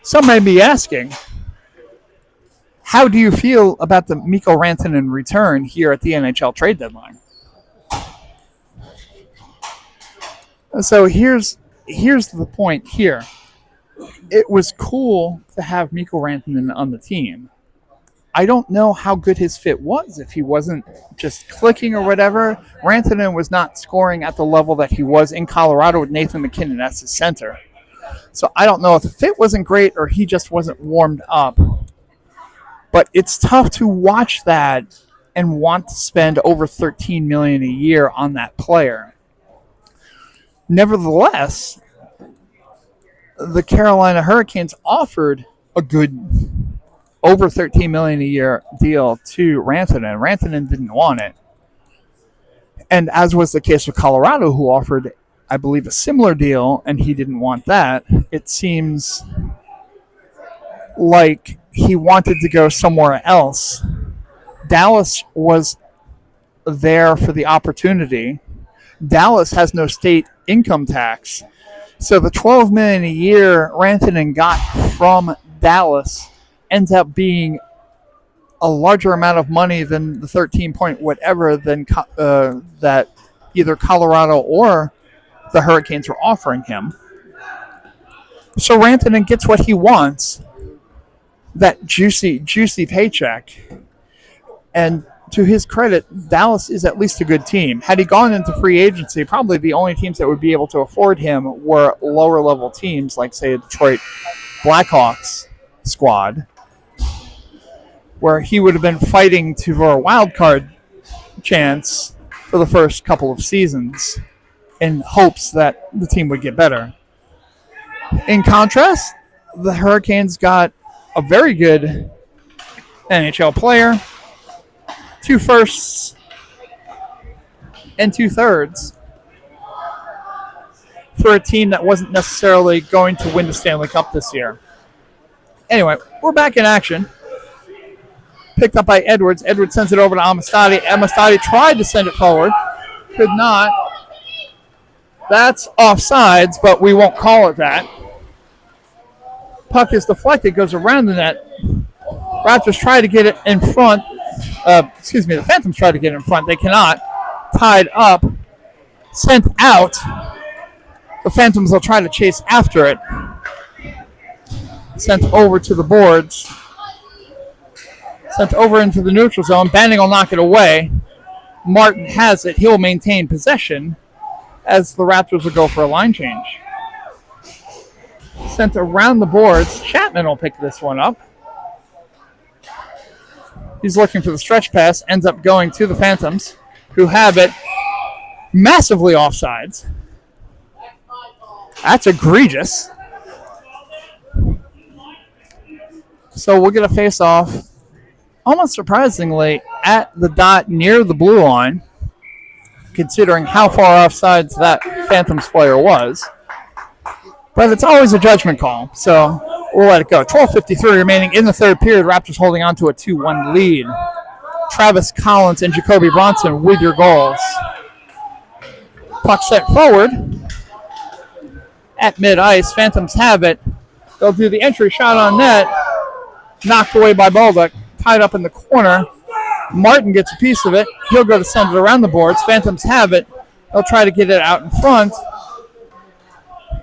Speaker 1: some may be asking, how do you feel about the Mikko Rantanen return here at the NHL trade deadline? So here's the point here. It was cool to have Mikko Rantanen on the team. I don't know how good his fit was. If he wasn't just clicking or whatever, Rantanen was not scoring at the level that he was in Colorado with Nathan McKinnon as his center. So I don't know if the fit wasn't great or he just wasn't warmed up. But it's tough to watch that and want to spend over $13 million a year on that player. Nevertheless, the Carolina Hurricanes offered a good over $13 million a year deal to Rantanen. Rantanen didn't want it. And as was the case with Colorado, who offered, I believe, a similar deal, and he didn't want that, it seems like he wanted to go somewhere else. Dallas was there for the opportunity. Dallas has no state income tax. So the $12 million a year Rantanen got from Dallas ends up being a larger amount of money than the 13 point whatever than that either Colorado or the Hurricanes were offering him. So Rantanen gets what he wants, that juicy paycheck. And to his credit, Dallas is at least a good team. Had he gone into free agency, probably the only teams that would be able to afford him were lower level teams like, say, a Detroit Blackhawks squad, where he would have been fighting for a wild card chance for the first couple of seasons in hopes that the team would get better. In contrast, the Hurricanes got a very good NHL player, 2 firsts and 2 thirds. for a team that wasn't necessarily going to win the Stanley Cup this year. Anyway, we're back in action. Picked up by Edwards. Edwards sends it over to Amistadi. Amistadi tried to send it forward. Could not. That's offsides, but we won't call it that. Puck is deflected, goes around the net. Raptors try to get it in front. The Phantoms try to get it in front. They cannot. Tied up. Sent out. The Phantoms will try to chase after it. Sent over to the boards. Sent over into the neutral zone. Banning will knock it away. Martin has it. He'll maintain possession as the Raptors will go for a line change. Sent around the boards. Chapman will pick this one up. He's looking for the stretch pass. Ends up going to the Phantoms, who have it massively offsides. That's egregious. So we'll get a face-off, almost surprisingly, at the dot near the blue line, considering how far offsides that Phantoms player was. But it's always a judgment call, so we'll let it go. 12:53 remaining in the third period. Raptors holding on to a 2-1 lead. Travis Collins and Jacoby Bronson with your goals. Puck sent forward at mid-ice. Phantoms have it. They'll do the entry shot on net. Knocked away by Baldock. Tied up in the corner. Martin gets a piece of it. He'll go to send it around the boards. Phantoms have it. They'll try to get it out in front.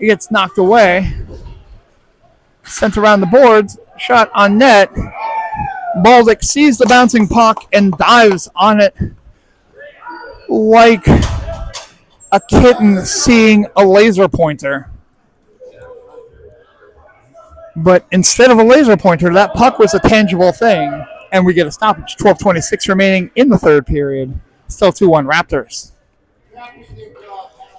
Speaker 1: It gets knocked away. Sent around the boards. Shot on net. Baldock sees the bouncing puck and dives on it like a kitten seeing a laser pointer. But instead of a laser pointer, that puck was a tangible thing, and we get a stoppage. 12:26 remaining in the third period. Still 2-1 Raptors.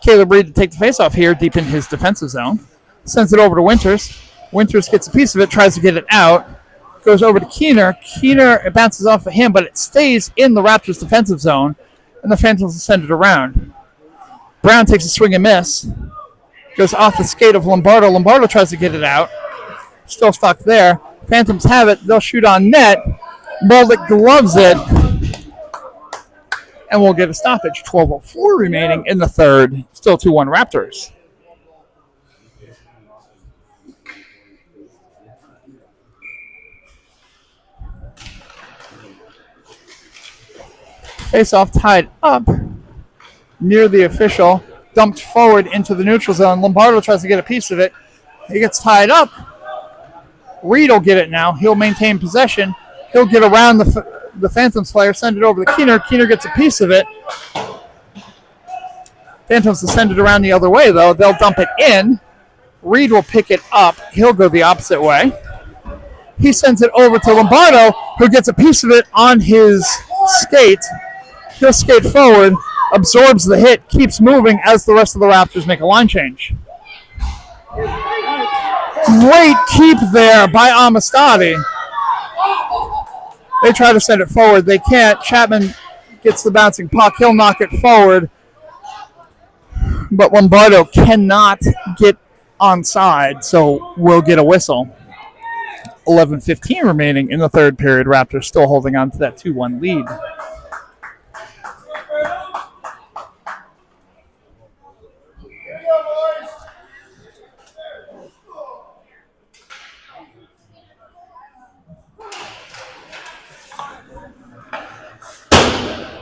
Speaker 1: Caleb Reed to take the faceoff here deep in his defensive zone. Sends it over to Winters. Winters gets a piece of it, tries to get it out. Goes over to Keener. Keener, it bounces off of him, but it stays in the Raptors' defensive zone, and the Phantoms will send it around. Brown takes a swing and miss. Goes off the skate of Lombardo. Lombardo tries to get it out. Still stuck there. Phantoms have it. They'll shoot on net. Baldock gloves it. And we'll get a stoppage. 12:04 remaining in the third. Still 2-1 Raptors. Face-off tied up near the official. Dumped forward into the neutral zone. Lombardo tries to get a piece of it. He gets tied up. Reed will get it now. He'll maintain possession. He'll get around the Phantoms player, send it over to Keener. Keener gets a piece of it. Phantoms will send it around the other way, though. They'll dump it in. Reed will pick it up. He'll go the opposite way. He sends it over to Lombardo, who gets a piece of it on his skate. He'll skate forward, absorbs the hit, keeps moving as the rest of the Raptors make a line change. Great keep there by Amistadi. They try to send it forward. They can't. Chapman gets the bouncing puck. He'll knock it forward. But Lombardo cannot get onside, so we'll get a whistle. 11:15 remaining in the third period. Raptors still holding on to that 2-1 lead.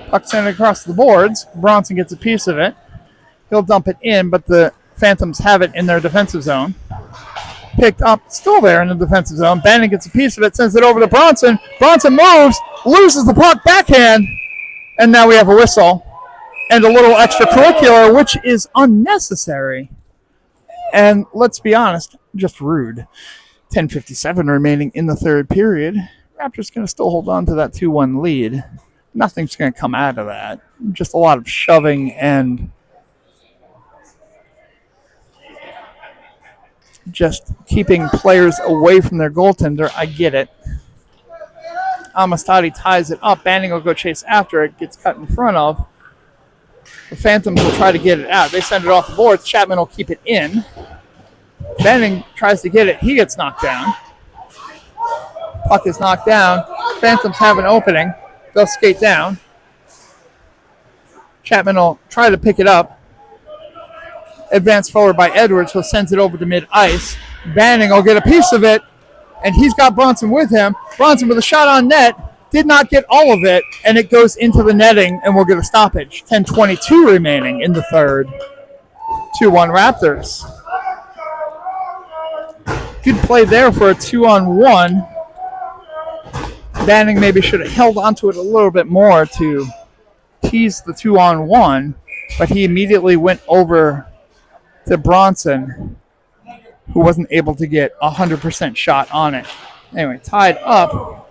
Speaker 1: Puck sent across the boards. Bronson gets a piece of it. He'll dump it in, but the Phantoms have it in their defensive zone. Picked up, still there in the defensive zone. Bannon gets a piece of it, sends it over to Bronson. Bronson moves, loses the puck, backhand, and now we have a whistle and a little extracurricular, which is unnecessary. And let's be honest, just rude. 10:57 remaining in the third period. Raptors going to still hold on to that 2-1 lead. Nothing's going to come out of that. Just a lot of shoving and just keeping players away from their goaltender. I get it. Amistadi ties it up. Banning will go chase after it. Gets cut in front of. The Phantoms will try to get it out. They send it off the boards. Chapman will keep it in. Benning tries to get it. He gets knocked down. Puck is knocked down. Phantoms have an opening. They'll skate down. Chapman will try to pick it up. Advanced forward by Edwards, who sends it over to mid-ice. Banning will get a piece of it, and he's got Bronson with him. Bronson with a shot on net. Did not get all of it, and it goes into the netting, and we'll get a stoppage. 10:22 remaining in the third. 2-1 Raptors. Good play there for a 2-on-1. Banning maybe should have held onto it a little bit more to tease the 2-on-1, but he immediately went over to Bronson, who wasn't able to get a 100% shot on it. Anyway, tied up.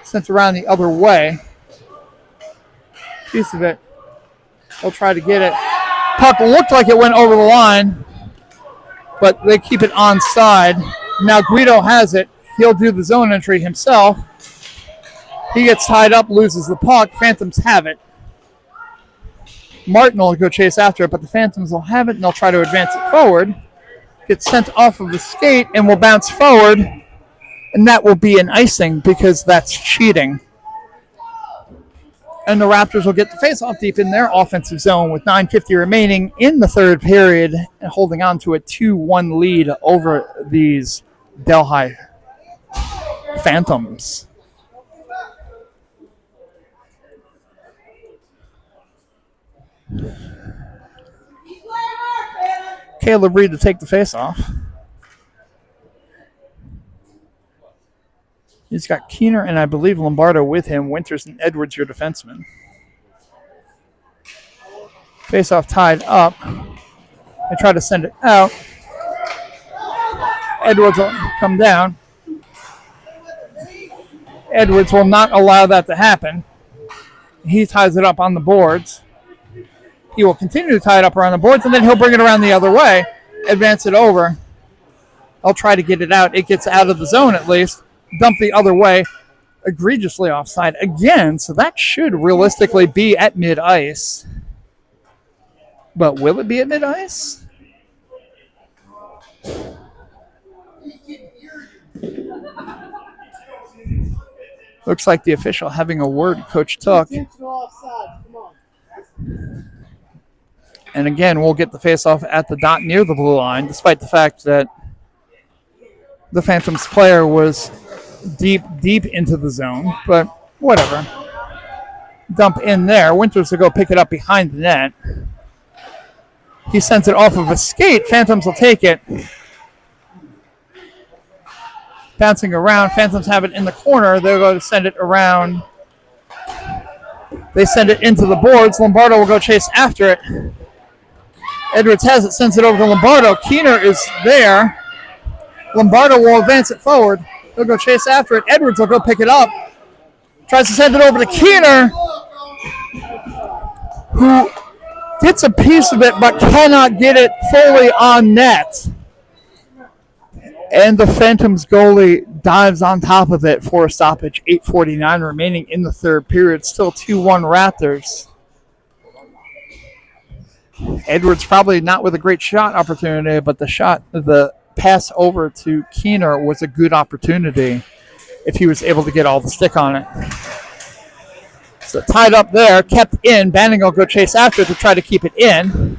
Speaker 1: Sent around the other way. Piece of it. They'll try to get it. Puck looked like it went over the line, but they keep it onside. Now Guido has it. He'll do the zone entry himself. He gets tied up, loses the puck. Phantoms have it. Martin will go chase after it, but the Phantoms will have it, and they'll try to advance it forward. Gets sent off of the skate and will bounce forward. And that will be an icing because that's cheating. And the Raptors will get the faceoff deep in their offensive zone with 9:50 remaining in the third period and holding on to a 2-1 lead over these Delhi Phantoms. Caleb Reed to take the faceoff. He's got Keener and I believe Lombardo with him. Winters and Edwards, your defenseman. Face-off tied up. They try to send it out. Edwards will come down. Edwards will not allow that to happen. He ties it up on the boards. He will continue to tie it up around the boards, and then he'll bring it around the other way, advance it over. I'll try to get it out. It gets out of the zone at least. Dump the other way, egregiously offside again, so that should realistically be at mid-ice. But will it be at mid-ice? Looks like the official having a word, Coach Tuck. And again, we'll get the face-off at the dot near the blue line, despite the fact that the Phantoms player was deep into the zone, but whatever. Dump in there. Winters will go pick it up behind the net. He sends it off of a skate. Phantoms will take it. Bouncing around. Phantoms have it in the corner. They'll go to send it around. They send it into the boards. Lombardo will go chase after it. Edwards has it, sends it over to Lombardo. Keener is there. Lombardo will advance it forward. He'll go chase after it. Edwards will go pick it up. Tries to send it over to Keener, who gets a piece of it but cannot get it fully on net. And the Phantoms goalie dives on top of it for a stoppage. 8:49 remaining in the third period. Still 2-1 Raptors. Edwards probably not with a great shot opportunity, but the pass over to Keener was a good opportunity if he was able to get all the stick on it. So tied up there, kept in. Banning will go chase after it to try to keep it in.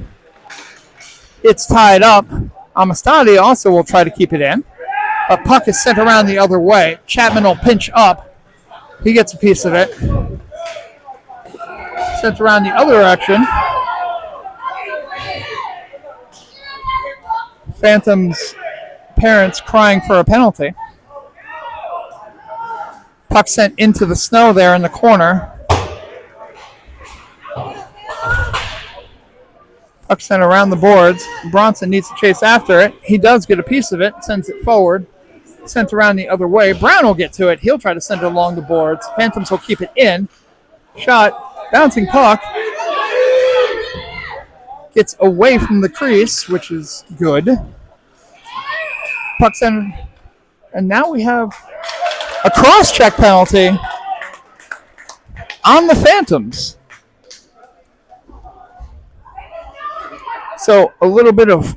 Speaker 1: It's tied up. Amistadi also will try to keep it in. A puck is sent around the other way. Chapman will pinch up. He gets a piece of it. Sent around the other direction. Phantoms parents crying for a penalty. Puck sent into the snow there in the corner. Puck sent around the boards. Bronson needs to chase after it. He does get a piece of it, sends it forward. Sent around the other way. Brown will get to it. He'll try to send it along the boards. Phantoms will keep it in. Shot. Bouncing puck. Gets away from the crease, which is good. Puck sent. And now we have a cross-check penalty on the Phantoms. So a little bit of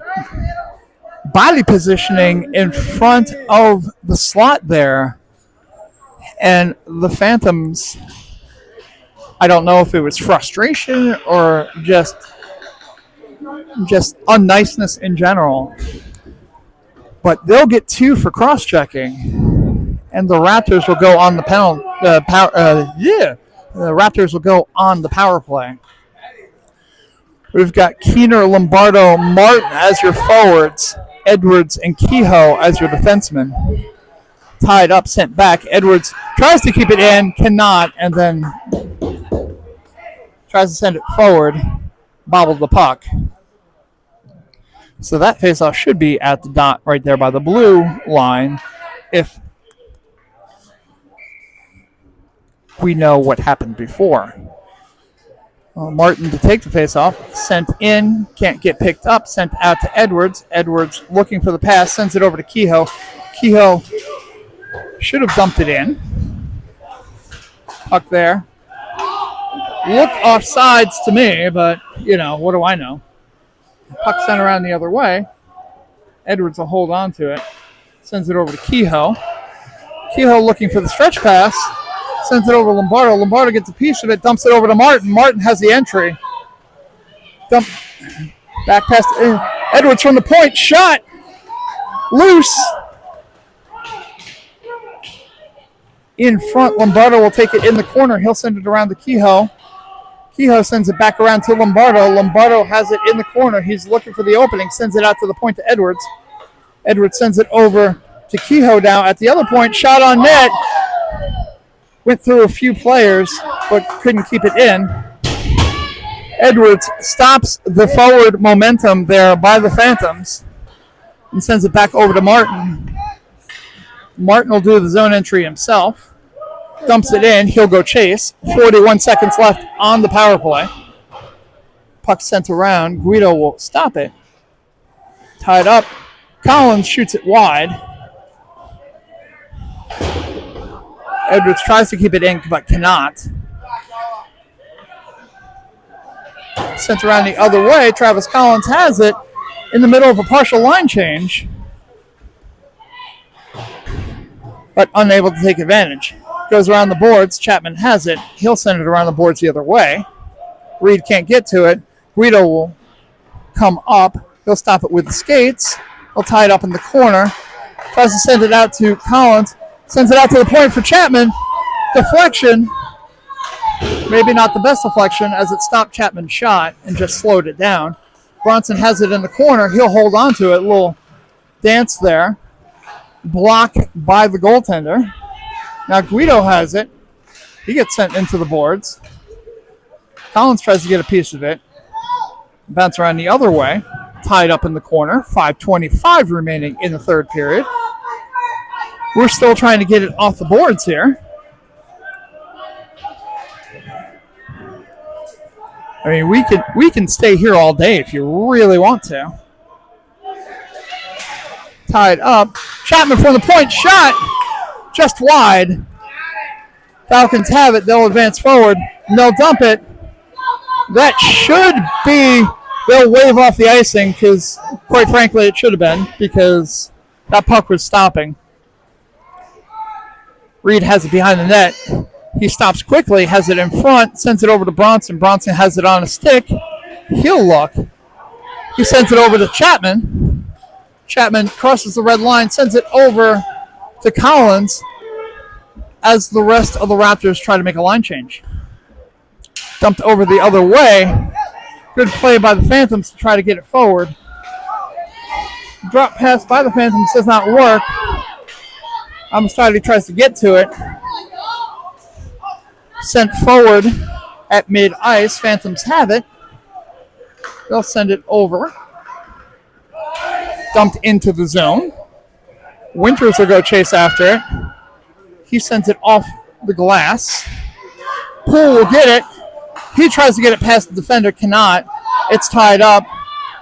Speaker 1: body positioning in front of the slot there. And the Phantoms, I don't know if it was frustration or just unniceness in general. But they'll get 2 for cross-checking. And the Raptors will go on the the Raptors will go on the power play. We've got Keener, Lombardo, Martin as your forwards, Edwards and Kehoe as your defensemen. Tied up, sent back. Edwards tries to keep it in, cannot, and then tries to send it forward, bobbled the puck. So that faceoff should be at the dot right there by the blue line if we know what happened before. Martin to take the faceoff, sent in, can't get picked up, sent out to Edwards. Edwards looking for the pass, sends it over to Kehoe. Kehoe should have dumped it in. Puck there. Look offsides to me, but, what do I know? Puck sent around the other way. Edwards will hold on to it. Sends it over to Kehoe. Kehoe looking for the stretch pass. Sends it over to Lombardo. Lombardo gets a piece of it, dumps it over to Martin. Martin has the entry. Back past Edwards from the point. Shot. Loose. In front, Lombardo will take it in the corner. He'll send it around to Kehoe. Kehoe sends it back around to Lombardo. Lombardo has it in the corner. He's looking for the opening. Sends it out to the point to Edwards. Edwards sends it over to Kehoe now at the other point. Shot on net. Went through a few players, but couldn't keep it in. Edwards stops the forward momentum there by the Phantoms and sends it back over to Martin. Martin will do the zone entry himself. Dumps it in. He'll go chase. 41 seconds left on the power play. Puck sent around. Guido will stop it. Tied up. Collins shoots it wide. Edwards tries to keep it in, but cannot. Sent around the other way. Travis Collins has it in the middle of a partial line change, but unable to take advantage. Goes around the boards. Chapman has it. He'll send it around the boards the other way. Reed can't get to it. Guido will come up. He'll stop it with the skates. He'll tie it up in the corner. Tries to send it out to Collins. Sends it out to the point for Chapman. Deflection. Maybe not the best deflection as it stopped Chapman's shot and just slowed it down. Bronson has it in the corner. He'll hold on to it. A little dance there. Block by the goaltender. Now Guido has it. He gets sent into the boards. Collins tries to get a piece of it. Bounce around the other way. Tied up in the corner. 5:25 remaining in the third period. We're still trying to get it off the boards here. I mean, we can stay here all day if you really want to. Tied up. Chapman from the point. Shot. Just wide. Falcons have it. They'll advance forward. And they'll dump it. That should be... They'll wave off the icing because, quite frankly, it should have been because that puck was stopping. Reed has it behind the net. He stops quickly, has it in front, sends it over to Bronson. Bronson has it on a stick. He'll look. He sends it over to Chapman. Chapman crosses the red line, sends it over to Collins as the rest of the Raptors try to make a line change. Dumped over the other way. Good play by the Phantoms to try to get it forward. Drop pass by the Phantoms does not work. Amistadi tries to get to it. Sent forward at mid-ice. Phantoms have it. They'll send it over. Dumped into the zone. Winters will go chase after it. He sends it off the glass. Poole will get it. He tries to get it past the defender. Cannot. It's tied up.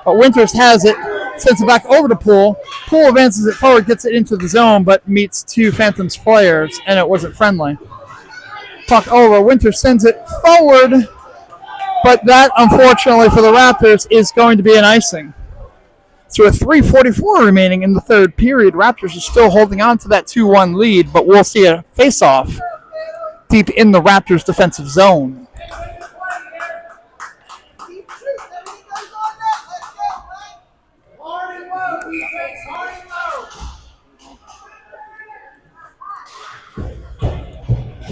Speaker 1: But Winters has it. Sends it back over to Poole. Poole advances it forward, gets it into the zone, but meets two Phantoms players, and it wasn't friendly. Puck over. Winters sends it forward. But that, unfortunately for the Raptors, is going to be an icing. So with 3:44 remaining in the third period, Raptors are still holding on to that 2-1 lead, but we'll see a face-off deep in the Raptors' defensive zone.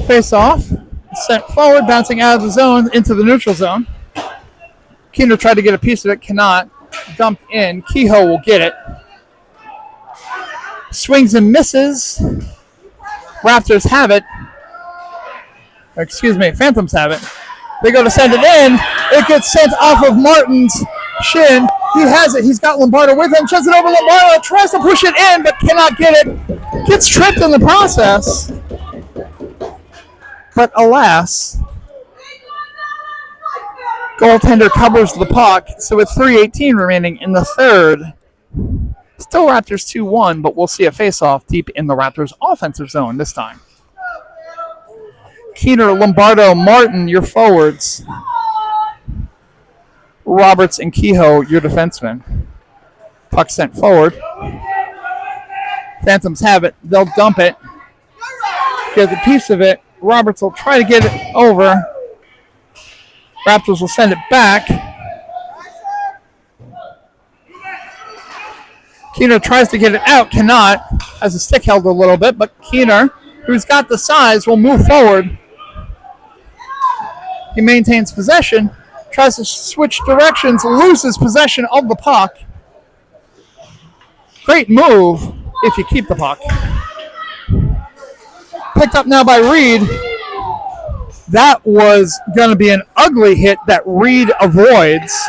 Speaker 1: Face-off, sent forward, bouncing out of the zone into the neutral zone. Keener tried to get a piece of it, cannot. Dumped in. Kehoe will get it. Swings and misses. Raptors have it. Phantoms have it. They go to send it in. It gets sent off of Martin's shin. He has it. He's got Lombardo with him. Sends it over Lombardo. Tries to push it in, but cannot get it. Gets tripped in the process. But alas, goaltender covers the puck. So with 3:18 remaining in the third, still Raptors 2-1, but we'll see a face-off deep in the Raptors' offensive zone this time. Keener, Lombardo, Martin, your forwards. Roberts and Kehoe, your defensemen. Puck sent forward. Phantoms have it. They'll dump it. Get a piece of it. Roberts will try to get it over. Raptors will send it back. Keener tries to get it out, cannot. Has a stick held a little bit, but Keener, who's got the size, will move forward. He maintains possession, tries to switch directions, loses possession of the puck. Great move if you keep the puck. Picked up now by Reed. That was going to be an ugly hit that Reed avoids.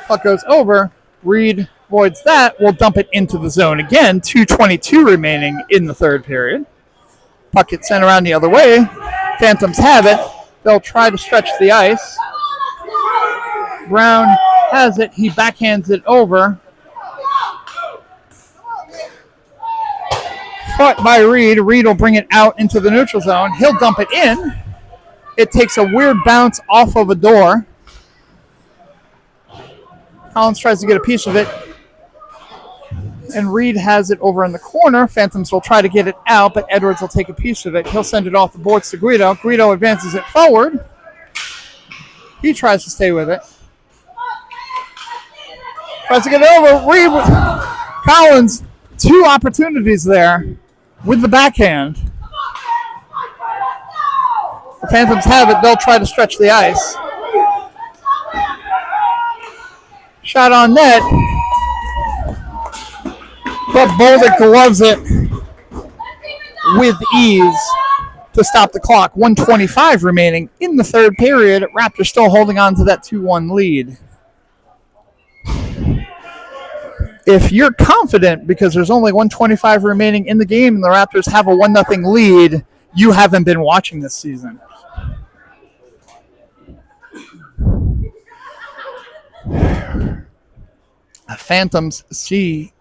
Speaker 1: Puck goes over. Reed avoids that. We'll dump it into the zone again. 2:22 remaining in the third period. Puck gets sent around the other way. Phantoms have it. They'll try to stretch the ice. Brown has it. He backhands it over. Fought by Reed. Reed will bring it out into the neutral zone. He'll dump it in. It takes a weird bounce off of a door. Collins tries to get a piece of it. And Reed has it over in the corner. Phantoms will try to get it out, but Edwards will take a piece of it. He'll send it off the boards to Guido. Guido advances it forward. He tries to stay with it. Tries to get it over. Reed, Collins, two opportunities there with the backhand. The Phantoms have it. They'll try to stretch the ice. Shot on net. But Boldick gloves it with ease to stop the clock. 1:25 remaining in the third period. Raptors still holding on to that 2-1 lead. If you're confident because there's only 1:25 remaining in the game and the Raptors have a 1-0 lead, you haven't been watching this season. The Phantoms see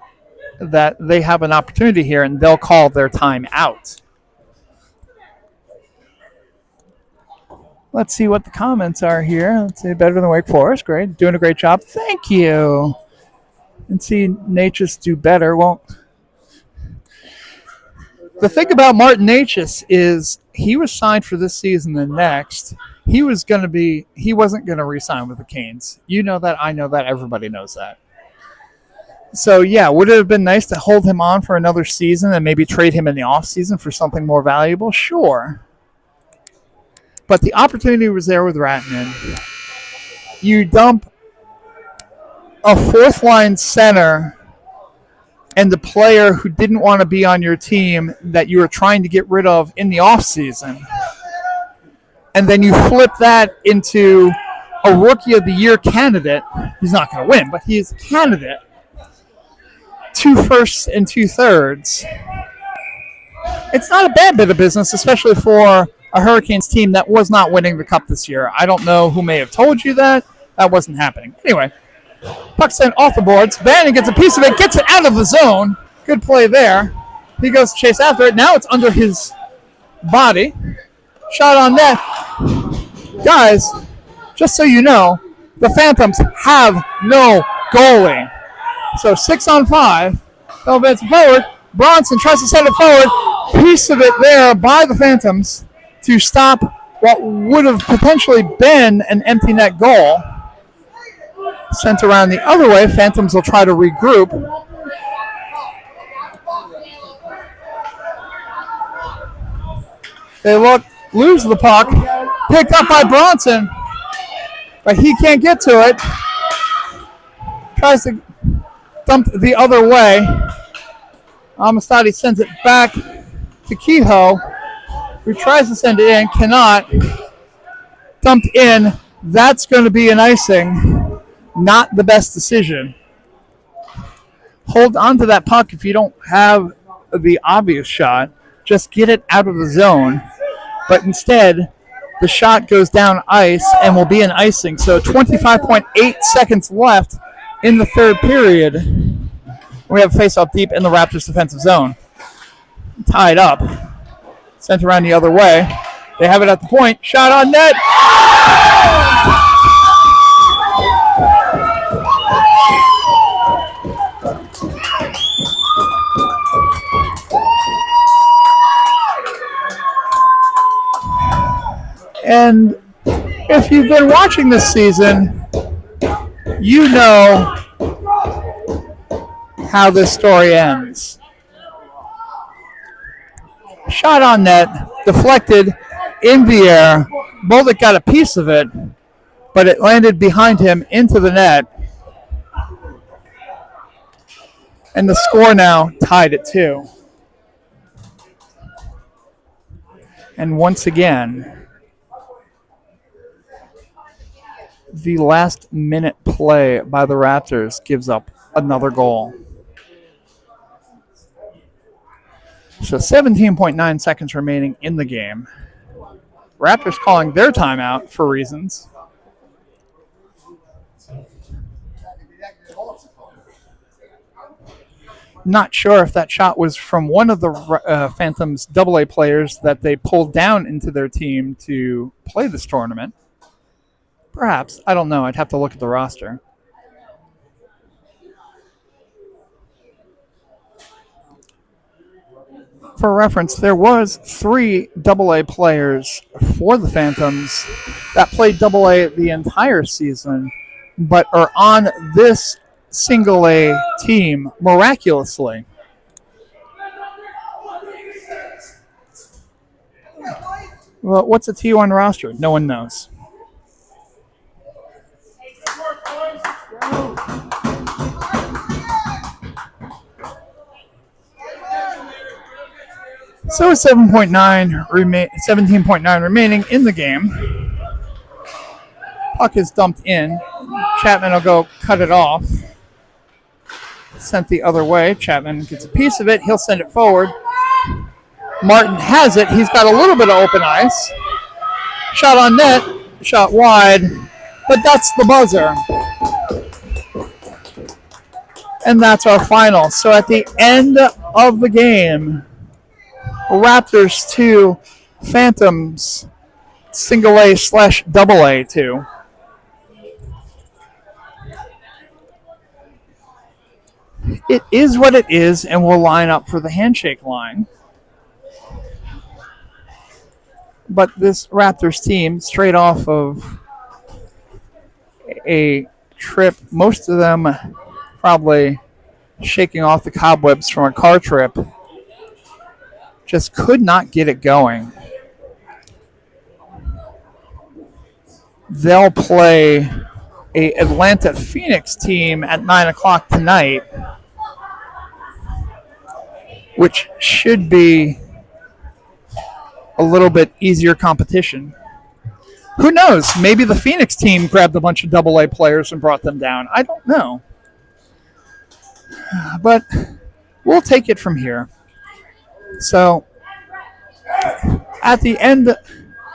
Speaker 1: that they have an opportunity here and they'll call their time out. Let's see what the comments are here. Let's see, better than Wake Forest. Great. Doing a great job. Thank you. And see Natchez do better. Well, the thing about Martin Natchez is he was signed for this season and next. He wasn't going to re-sign with the Canes. You know that. I know that. Everybody knows that. So, yeah, would it have been nice to hold him on for another season and maybe trade him in the offseason for something more valuable? Sure. But the opportunity was there with Ratnan. You dump a fourth-line center and the player who didn't want to be on your team that you were trying to get rid of in the offseason, and then you flip that into a Rookie of the Year candidate. He's not going to win, but he is a candidate. 2 firsts and 2 thirds. It's not a bad bit of business, especially for a Hurricanes team that was not winning the Cup this year. I don't know who may have told you that. That wasn't happening. Anyway, puck sent off the boards. Bannon gets a piece of it, gets it out of the zone. Good play there. He goes to chase after it. Now it's under his body. Shot on net. Guys, just so you know, the Phantoms have no goalie. So 6-on-5. They'll advance forward. Bronson tries to send it forward. Piece of it there by the Phantoms to stop what would have potentially been an empty net goal. Sent around the other way. Phantoms will try to regroup. They lose the puck. Picked up by Bronson, but he can't get to it. Tries to dump the other way. Amistadi sends it back to Kehoe, who tries to send it in, cannot. Dumped in. That's going to be an icing. Not the best decision. Hold on to that puck if you don't have the obvious shot. Just get it out of the zone. But instead, the shot goes down ice and will be an icing. So 25.8 seconds left in the third period. We have a face-off deep in the Raptors' defensive zone. Tied up. Sent around the other way. They have it at the point. Shot on net. And if you've been watching this season, you know how this story ends. Shot on net, deflected in the air. Bolduc got a piece of it, but it landed behind him into the net. And the score now tied at 2. And once again, the last minute play by the Raptors gives up another goal. So 17.9 seconds remaining in the game. Raptors calling their timeout for reasons. Not sure if that shot was from one of the Phantoms AA players that they pulled down into their team to play this tournament. Perhaps. I don't know. I'd have to look at the roster. For reference, there was 3 AA players for the Phantoms that played AA the entire season, but are on this single A team miraculously. Well, what's a T1 roster? No one knows. So 17.9 remaining in the game. Puck is dumped in. Chapman will go cut it off. Sent the other way. Chapman gets a piece of it. He'll send it forward. Martin has it. He's got a little bit of open ice. Shot on net. Shot wide. But that's the buzzer. And that's our final. So at the end of the game, Raptors 2, Phantoms single A/AA 2. It is what it is, and we'll line up for the handshake line. But this Raptors team, straight off of a trip, most of them probably shaking off the cobwebs from a car trip, just could not get it going. They'll play a Atlanta Phoenix team at 9 o'clock tonight, which should be a little bit easier competition. Who knows? Maybe the Phoenix team grabbed a bunch of AA players and brought them down. I don't know. But we'll take it from here. So, at the end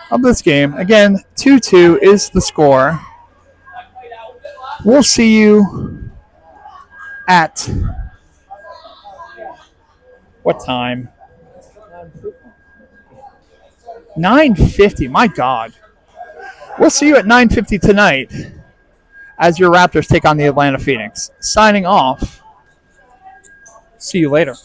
Speaker 1: of this game, again, 2-2 is the score. We'll see you at what time? 9:50. My God. We'll see you at 9:50 tonight as your Raptors take on the Atlanta Phoenix. Signing off. See you later.